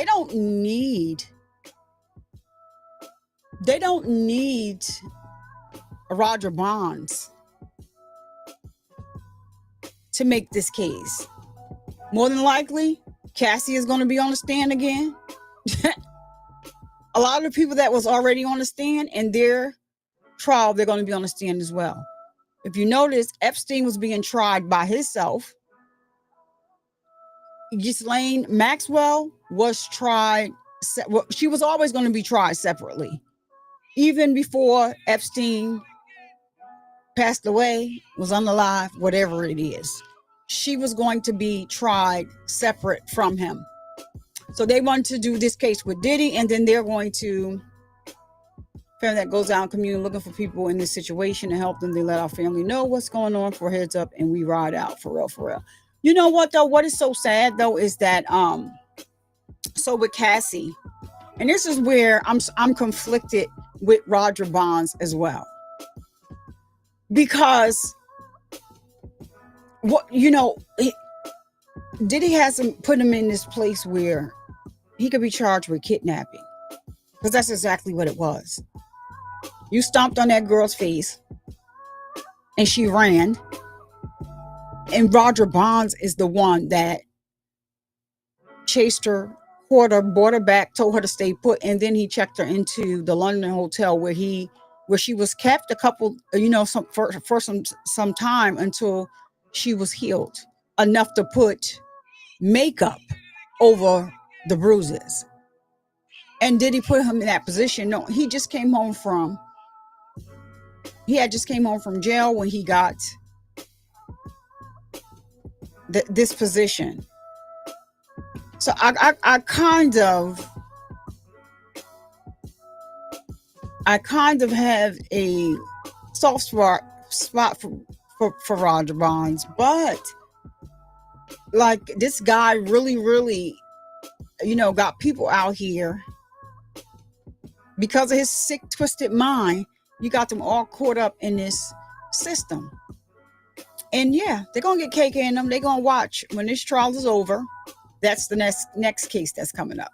don't need Roger Bonds to make this case. More than likely, Cassie is going to be on the stand again. A lot of the people that was already on the stand in their trial, they're going to be on the stand as well. If you notice, Epstein was being tried by himself. Ghislaine Maxwell was tried. She was always going to be tried separately. Even before Epstein passed away, was unalive, whatever it is. She was going to be tried separate from him. So they want to do this case with Diddy, and then they're going to, family that goes out in community looking for people in this situation to help them. They let our family know what's going on for heads up, and we ride out for real, for real. You know what though? What is so sad though is that so with Cassie, and this is where I'm conflicted with Roger Bonds as well, because what Diddy hasn't put him in this place where he could be charged with kidnapping, because that's exactly what it was. You stomped on that girl's face and she ran. And Roger Bonds is the one that chased her, caught her, brought her back, told her to stay put, and then he checked her into the London hotel where she was kept a couple, for some time until she was healed enough to put makeup over the bruises. And did he put him in that position? No, he had just came home from jail when he got this position. So I kind of have a soft spot for Roger Bonds, but like this guy really, got people out here because of his sick, twisted mind. You got them all caught up in this system. And yeah, they're going to get KK in them. They're going to watch when this trial is over. That's the next case that's coming up.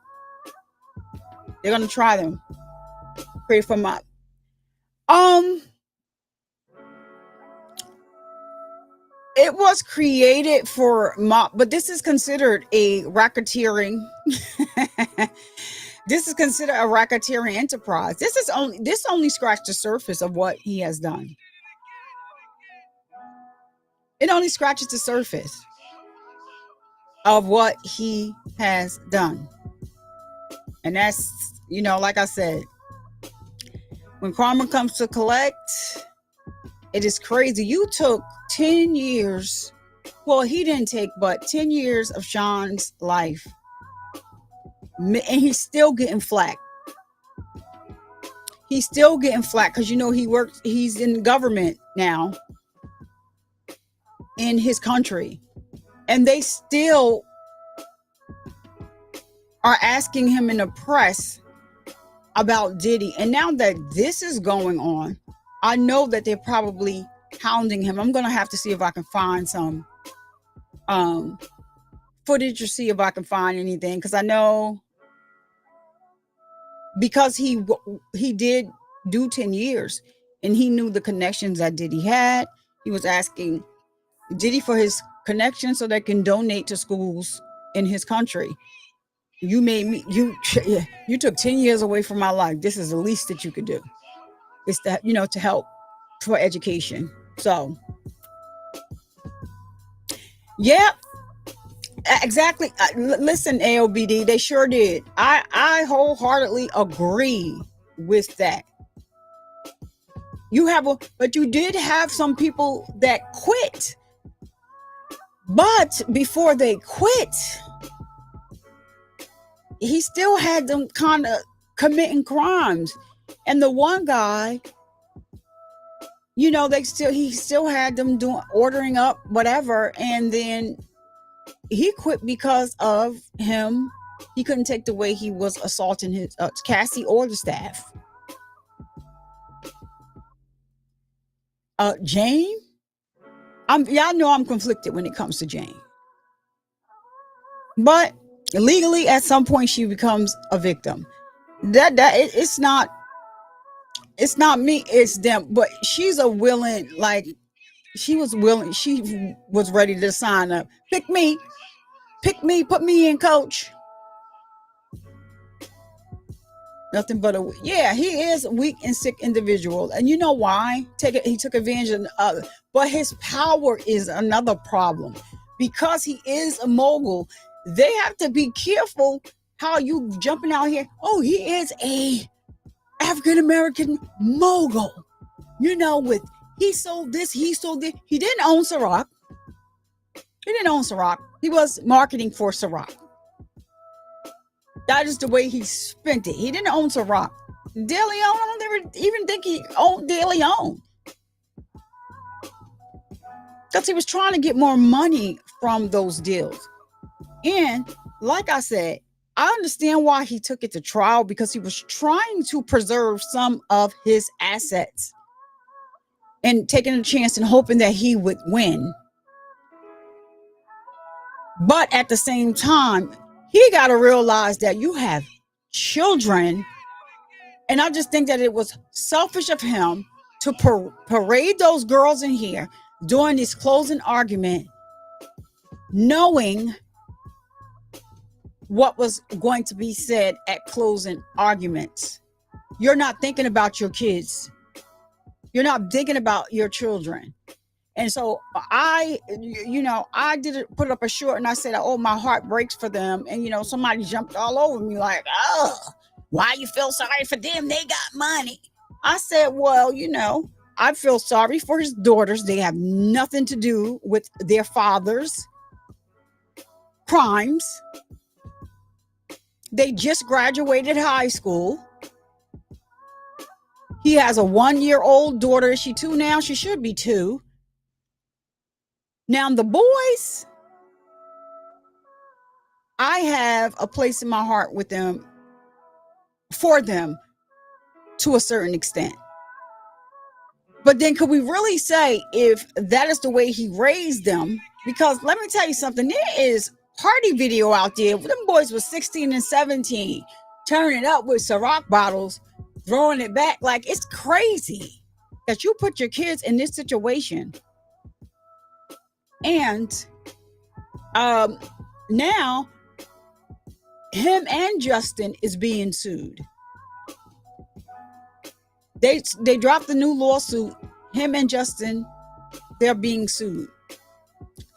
They're going to try them. Pray for my... It was created for mob, but this is considered a racketeering. This is considered a racketeering enterprise. This only scratched the surface of what he has done. It only scratches the surface of what he has done. And that's, like I said, when karma comes to collect, it is crazy. You took 10 years. Well, he didn't take but 10 years of Sean's life. And he's still getting flack. He's still getting flack because, he's in government now in his country. And they still are asking him in the press about Diddy. And now that this is going on, I know that they're probably hounding him. I'm going to have to see if I can find some footage or see if I can find anything, because I know, because he did do 10 years and he knew the connections that Diddy had. He was asking Diddy for his connections so they can donate to schools in his country. You made me, you took 10 years away from my life. This is the least that you could do. It's that, to help for education. So, yeah, exactly. Listen, AOBD, they sure did. I wholeheartedly agree with that. But you did have some people that quit. But before they quit, he still had them kind of committing crimes. And the one guy, he still had them ordering up whatever. And then he quit because of him. He couldn't take the way he was assaulting his Cassie or the staff. Jane, y'all know I'm conflicted when it comes to Jane. But legally, at some point, she becomes a victim. It's not me, it's them. But she was ready to sign up. Pick me, put me in, coach. Nothing but he is a weak and sick individual. And you know why? He took advantage of others. But his power is another problem. Because he is a mogul, they have to be careful how you jumping out here. Oh, he is a African-American mogul. He sold this, he sold this. He didn't own Ciroc. He was marketing for Ciroc. That is the way he spent it. He didn't own Ciroc. De Leon, I don't even think he owned De Leon. Because he was trying to get more money from those deals. And like I said, I understand why he took it to trial, because he was trying to preserve some of his assets and taking a chance and hoping that he would win. But at the same time, he got to realize that you have children. And I just think that it was selfish of him to parade those girls in here during this closing argument, knowing what was going to be said at closing arguments. You're not thinking about your kids. You're not thinking about your children. And so I put up a short and I said, oh, my heart breaks for them. And, somebody jumped all over me like, oh, why you feel sorry for them? They got money. I said, well, I feel sorry for his daughters. They have nothing to do with their father's crimes. They just graduated high school. He has a 1-year-old daughter. Is she 2 now? She should be 2. Now, the boys, I have a place in my heart with them, for them, to a certain extent. But then could we really say if that is the way he raised them? Because let me tell you something, there is party video out there. Them boys were 16 and 17, turning it up with Ciroc bottles, throwing it back. Like, it's crazy that you put your kids in this situation. And now him and Justin is being sued. They dropped the new lawsuit. Him and Justin, they're being sued.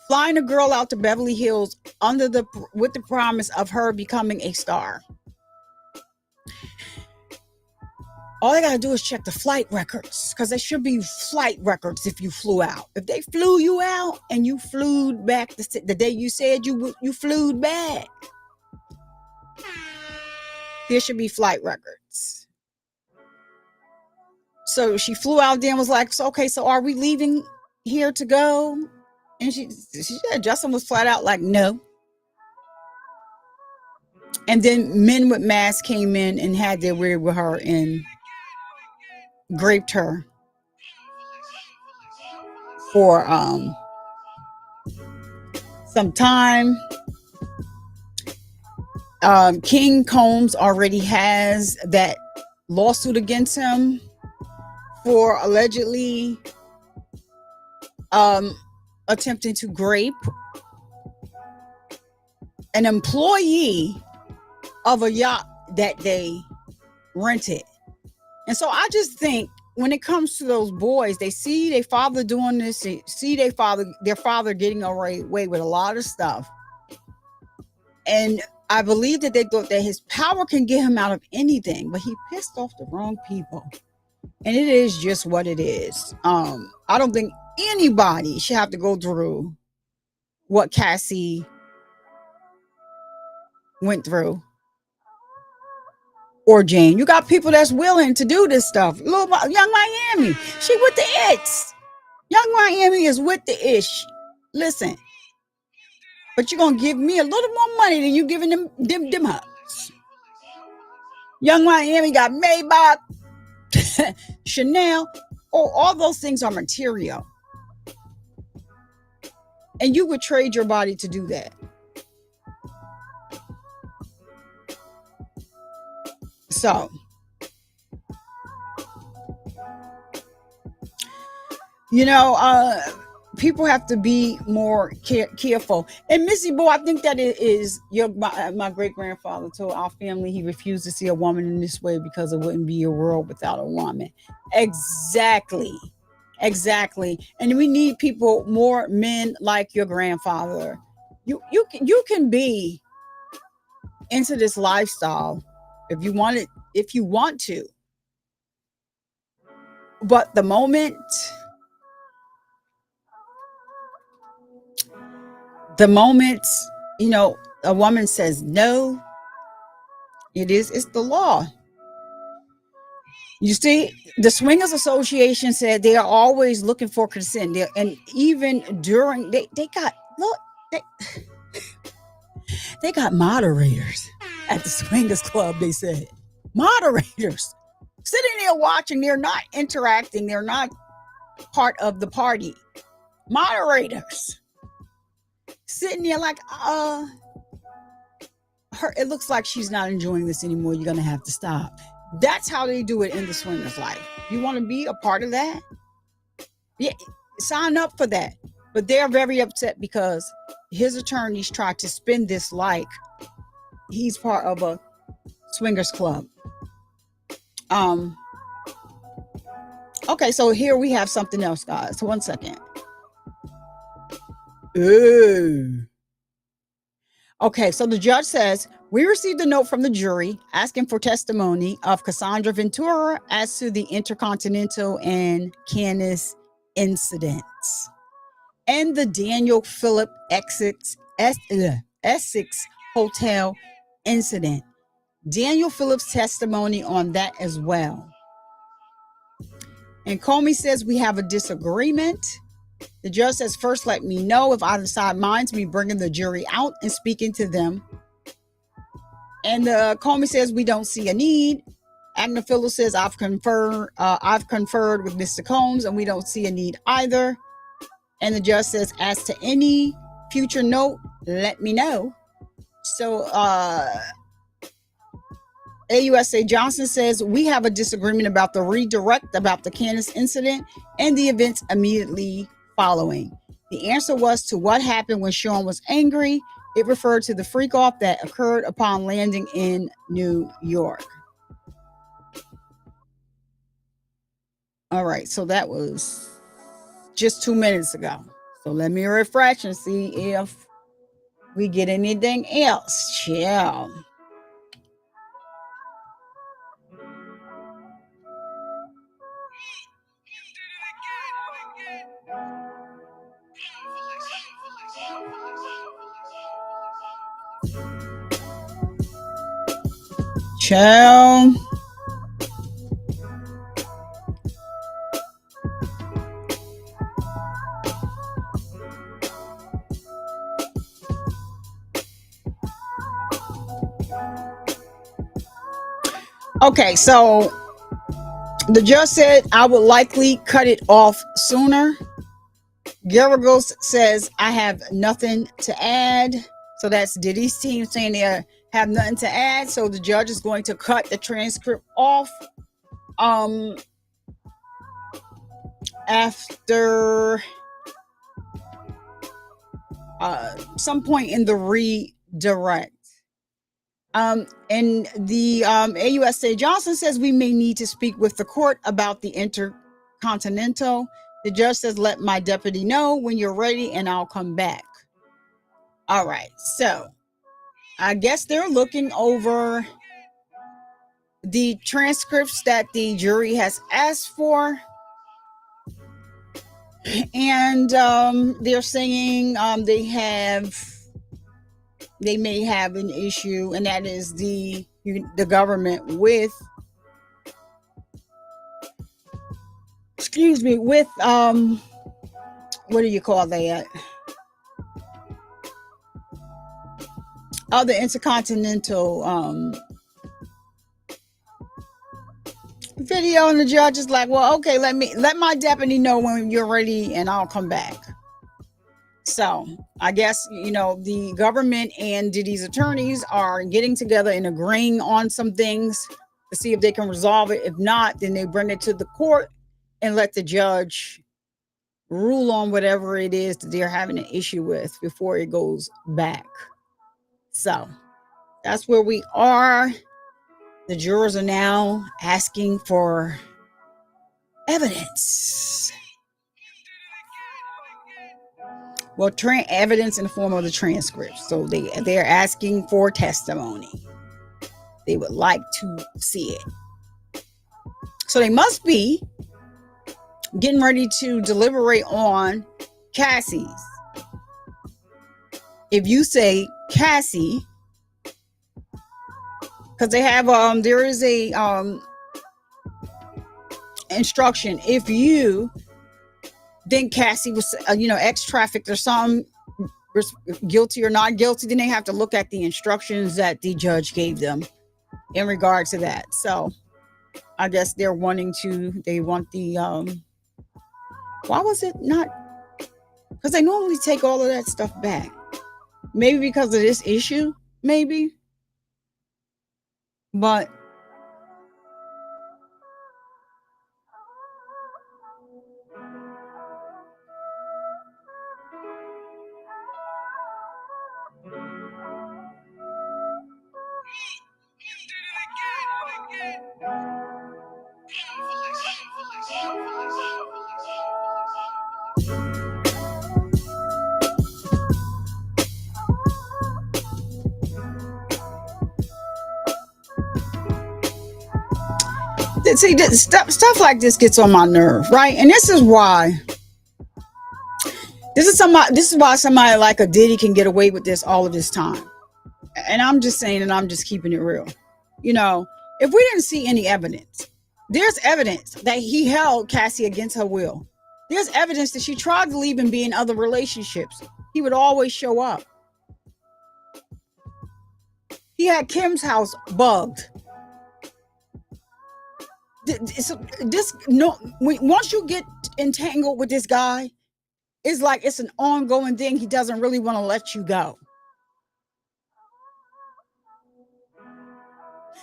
Flying a girl out to Beverly Hills with the promise of her becoming a star. All they got to do is check the flight records, because there should be flight records if you flew out. If they flew you out and you flew back the day you said you flew back, there should be flight records. So she flew out there and was like, so are we leaving here to go? And she said, Justin was flat out like, no. And then men with masks came in and had their way with her and raped her for some time. King Combs already has that lawsuit against him for allegedly attempting to rape an employee of a yacht that they rented. And so I just think when it comes to those boys, they see their father doing this, they see their father getting away with a lot of stuff. And I believe that they thought that his power can get him out of anything, but he pissed off the wrong people. And it is just what it is. I don't think anybody should have to go through what Cassie went through. Or Jane. You got people that's willing to do this stuff. Young Miami, she with the its. Young Miami is with the ish. Listen, but you're gonna give me a little more money than you giving them hugs. Young Miami got Maybach, Chanel. Oh, all those things are material, and you would trade your body to do that. So, people have to be more careful. And Missy Bo, I think that it is my great grandfather told our family he refused to see a woman in this way because it wouldn't be a world without a woman. Exactly. And we need more men like your grandfather. You can be into this lifestyle if you want to. But the moment a woman says no, it's the law. You see, the Swingers Association said they are always looking for consent. And even during they got moderators at the Swingers Club. They said moderators sitting there watching. They're not interacting. They're not part of the party. Moderators sitting there like, it looks like she's not enjoying this anymore. You're gonna have to stop. That's how they do it in the swingers life. You want to be a part of that? Yeah, sign up for that. But they're very upset because his attorneys tried to spin this like he's part of a swingers club. Okay, so here we have something else, guys. 1 second. Ooh. Okay, so the judge says, we received a note from the jury asking for testimony of Cassandra Ventura as to the Intercontinental and Canis incidents and the Daniel Phillip Essex Hotel incident. Daniel Phillips' testimony on that as well. And Comey says we have a disagreement. The judge says, first, let me know if either side minds me bringing the jury out and speaking to them. And Comey says we don't see a need. Agnifilo says I've conferred with Mr. Combs and we don't see a need either. And the judge says, as to any future note, let me know. So AUSA Johnson says we have a disagreement about the redirect about the Canis incident and the events immediately following. The answer was to what happened when Sean was angry. It referred to the freak off that occurred upon landing in New York. All right, so that was just 2 minutes ago. So let me refresh and see if we get anything else. Chill. Chill. Okay, so the judge said I would likely cut it off sooner. Garagos says I have nothing to add. So that's Diddy's team saying they have nothing to add. So the judge is going to cut the transcript off after some point in the redirect. And the AUSA Johnson says we may need to speak with the court about the intercontinental. The judge says, let my deputy know when you're ready and I'll come back. All right. So I guess they're looking over the transcripts that the jury has asked for. And they're saying they may have an issue, and that is the government with what do you call that? The intercontinental video, and the judge is like, well, okay, let my deputy know when you're ready and I'll come back. So I guess, the government and Diddy's attorneys are getting together and agreeing on some things to see if they can resolve it. If not, then they bring it to the court and let the judge rule on whatever it is that they're having an issue with before it goes back. So that's where we are. The jurors are now asking for evidence. Well, evidence in the form of the transcript. So they're asking for testimony. They would like to see it. So they must be getting ready to deliberate on Cassie's. If you say Cassie, because they have there is a instruction. If you think Cassie was ex-trafficked or something, guilty or not guilty, then they have to look at the instructions that the judge gave them in regard to that. So I guess they want the why was it not? Because they normally take all of that stuff back. Maybe because of this issue, maybe. But see, stuff like this gets on my nerve, right? And this is why somebody like a Diddy can get away with this all of this time. And I'm just saying, and I'm just keeping it real. If we didn't see any evidence, there's evidence that he held Cassie against her will. There's evidence that she tried to leave and be in other relationships. He would always show up. He had Kim's house bugged. Once you get entangled with this guy, it's like it's an ongoing thing. He doesn't really want to let you go.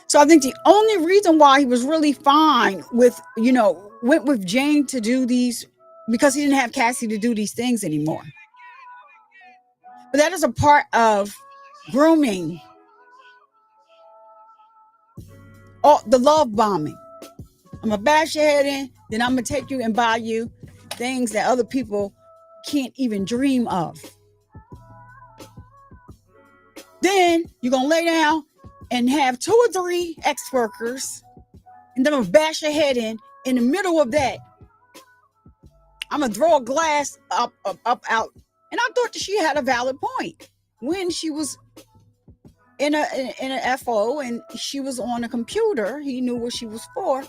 So I think the only reason why he was really fine with, went with Jane to do these, because he didn't have Cassie to do these things anymore. But that is a part of grooming. The love bombing. I'm going to bash your head in, then I'm going to take you and buy you things that other people can't even dream of. Then you're going to lay down and have 2 or 3 ex-workers, and then I'm going to bash your head in the middle of that. I'm going to throw a glass up, out. And I thought that she had a valid point when she was in a FO and she was on a computer. He knew what she was for.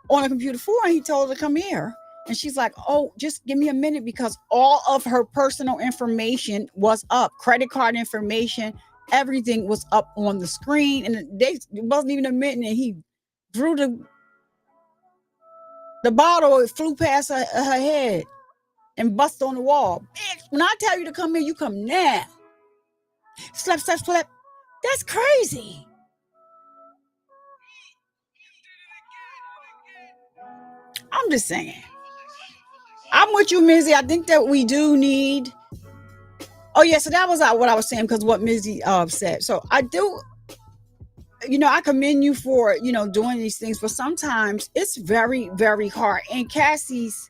On a computer for, and he told her to come here. And she's like, oh, just give me a minute, because all of her personal information was up. Credit card information, everything was up on the screen. And it wasn't even a minute, and he threw the bottle. It flew past her head and bust on the wall. Bitch, when I tell you to come here, you come now. Slap, slap, slap. That's crazy. I'm just saying. I'm with you, Mizzy. I think that we do need. Oh yeah, so that was what I was saying because what Mizzy said. So I do. I commend you for doing these things, but sometimes it's very, very hard. In Cassie's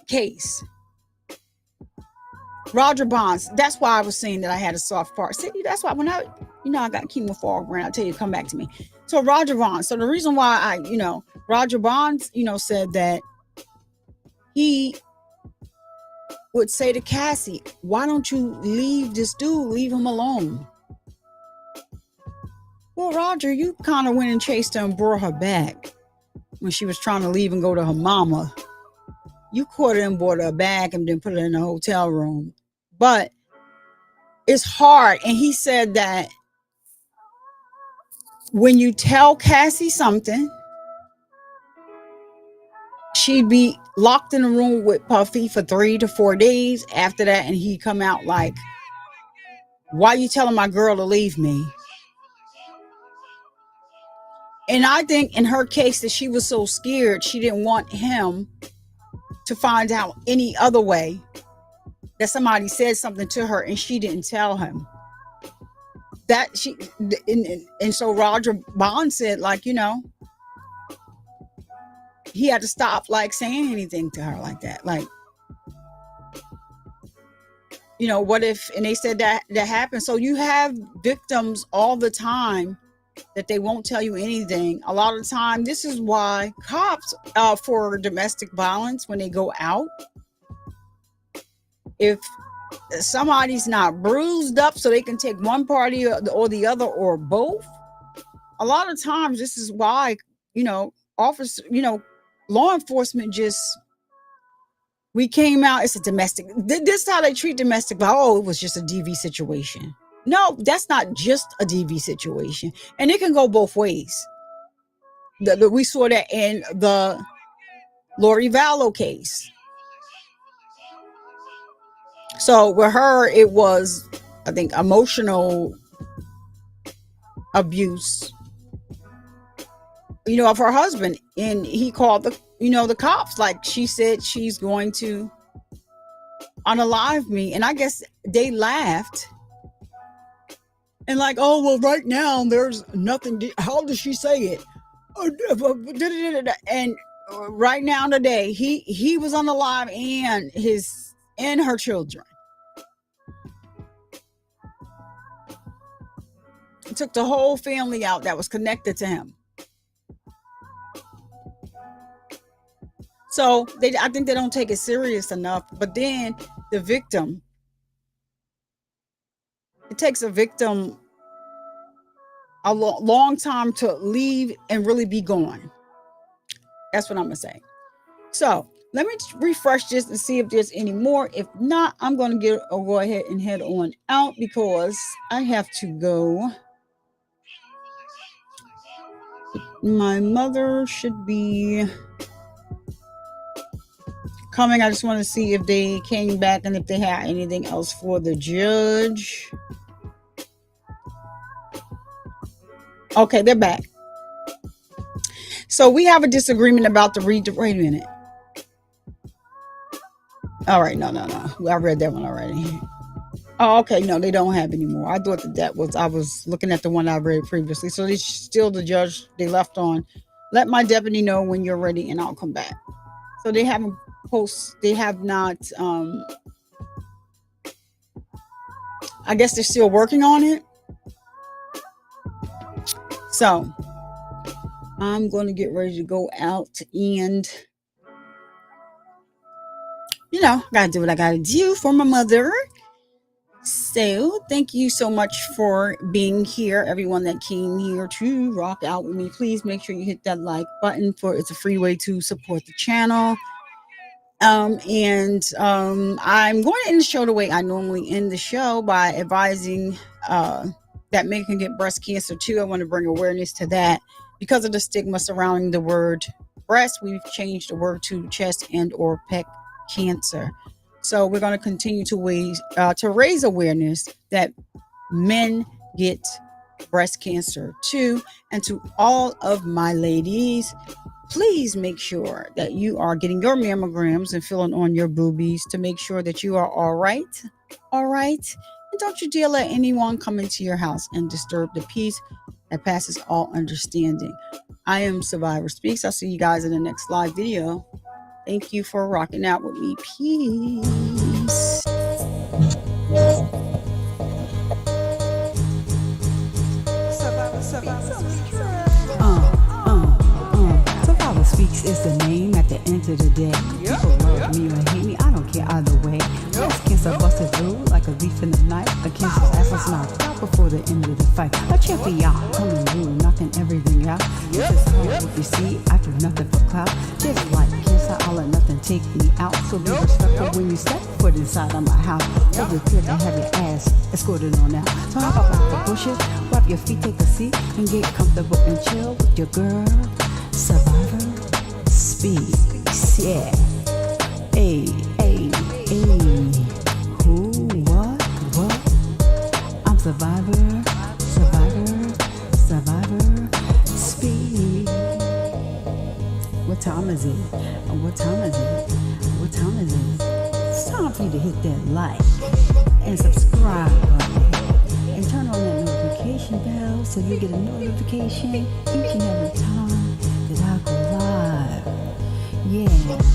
case, Roger Bonds. That's why I was saying that I had a soft part. See, that's why when I got chemo for all grand, I tell you, come back to me. So Roger Bonds. So the reason why Roger Bonds, said that he would say to Cassie, "Why don't you leave this dude? Leave him alone." Well, Roger, you kind of went and chased her and brought her back when she was trying to leave and go to her mama. You caught her and brought her back and then put her in a hotel room. But it's hard. And he said that when you tell Cassie something, she'd be locked in a room with Puffy for 3 to 4 days after that. And he'd come out like, "Why you telling my girl to leave me?" And I think in her case that she was so scared, she didn't want him to find out any other way that somebody said something to her and she didn't tell him. That she and so Roger Bond said, like, he had to stop like saying anything to her like that. Like, what if, and they said that happened. So you have victims all the time that they won't tell you anything. A lot of the time, this is why cops for domestic violence, when they go out, if somebody's not bruised up so they can take one party or the other or both, a lot of times this is why, law enforcement we came out, it's a domestic, this is how they treat domestic, but it was just a DV situation. No, that's not just a DV situation. And it can go both ways. We saw that in the Lori Vallow case. So with her, it was, I think, emotional abuse, of her husband. And he called the cops. Like, she said she's going to unalive me. And I guess they laughed. And like, "Oh, well, right now there's nothing. How does she say it?" And right now today, he was unalive and her children. It took the whole family out that was connected to him. So I think they don't take it serious enough. But then the victim, it takes a victim a long time to leave and really be gone. That's what I'm gonna say. So let me refresh this and see if there's any more. If not, I'm gonna go ahead and head on out because I have to go. My mother should be coming. I just want to see if they came back and if they had anything else for the judge. Okay, they're back. So we have a disagreement about the wait a minute. All right, no. I read that one already. Oh, okay, no, they don't have any more. I thought that was, I was looking at the one I read previously. So they still, the judge, they left on, "Let my deputy know when you're ready and I'll come back." So they haven't they have not, I guess they're still working on it. So I'm going to get ready to go out and, gotta do what I gotta do for my mother. So thank you so much for being here. Everyone that came here to rock out with me, please make sure you hit that like button, for it's a free way to support the channel. I'm going to end the show the way I normally end the show, by advising that men can get breast cancer too. I want to bring awareness to that Because of the stigma surrounding the word breast, we've changed the word to chest and or pec cancer. So we're going to continue to raise awareness that men get breast cancer too. And to all of my ladies, please make sure that you are getting your mammograms and filling on your boobies to make sure that you are all right. All right. And don't you dare let anyone come into your house and disturb the peace that passes all understanding. I am Survivor Speaks. I'll see you guys in the next live video. Thank you for rocking out with me. Peace. Survivor Speaks is the name at the end of the day. People love me or hate me, I don't care either way. Breast cancer busted through like a thief in the night. The cancer's ass was knocked out before the end of the fight. A champion coming through, knocking everything out. Just if you see, I do nothing for clout. Just like cancer, I'll let nothing take me out. So be respectful when you step foot inside of my house. Or prepare to have your ass escorted on out. So hop up out the bushes, wipe your feet, take a seat, and get comfortable and chill with your girl. Survivor Speaks, yeah. Hey, hey, hey. Who, what? I'm Survivor Speaks. What time is it? What time is it? It's time for you to hit that like and subscribe button and turn on that notification bell so you get a notification each and every time that I go live. Yeah.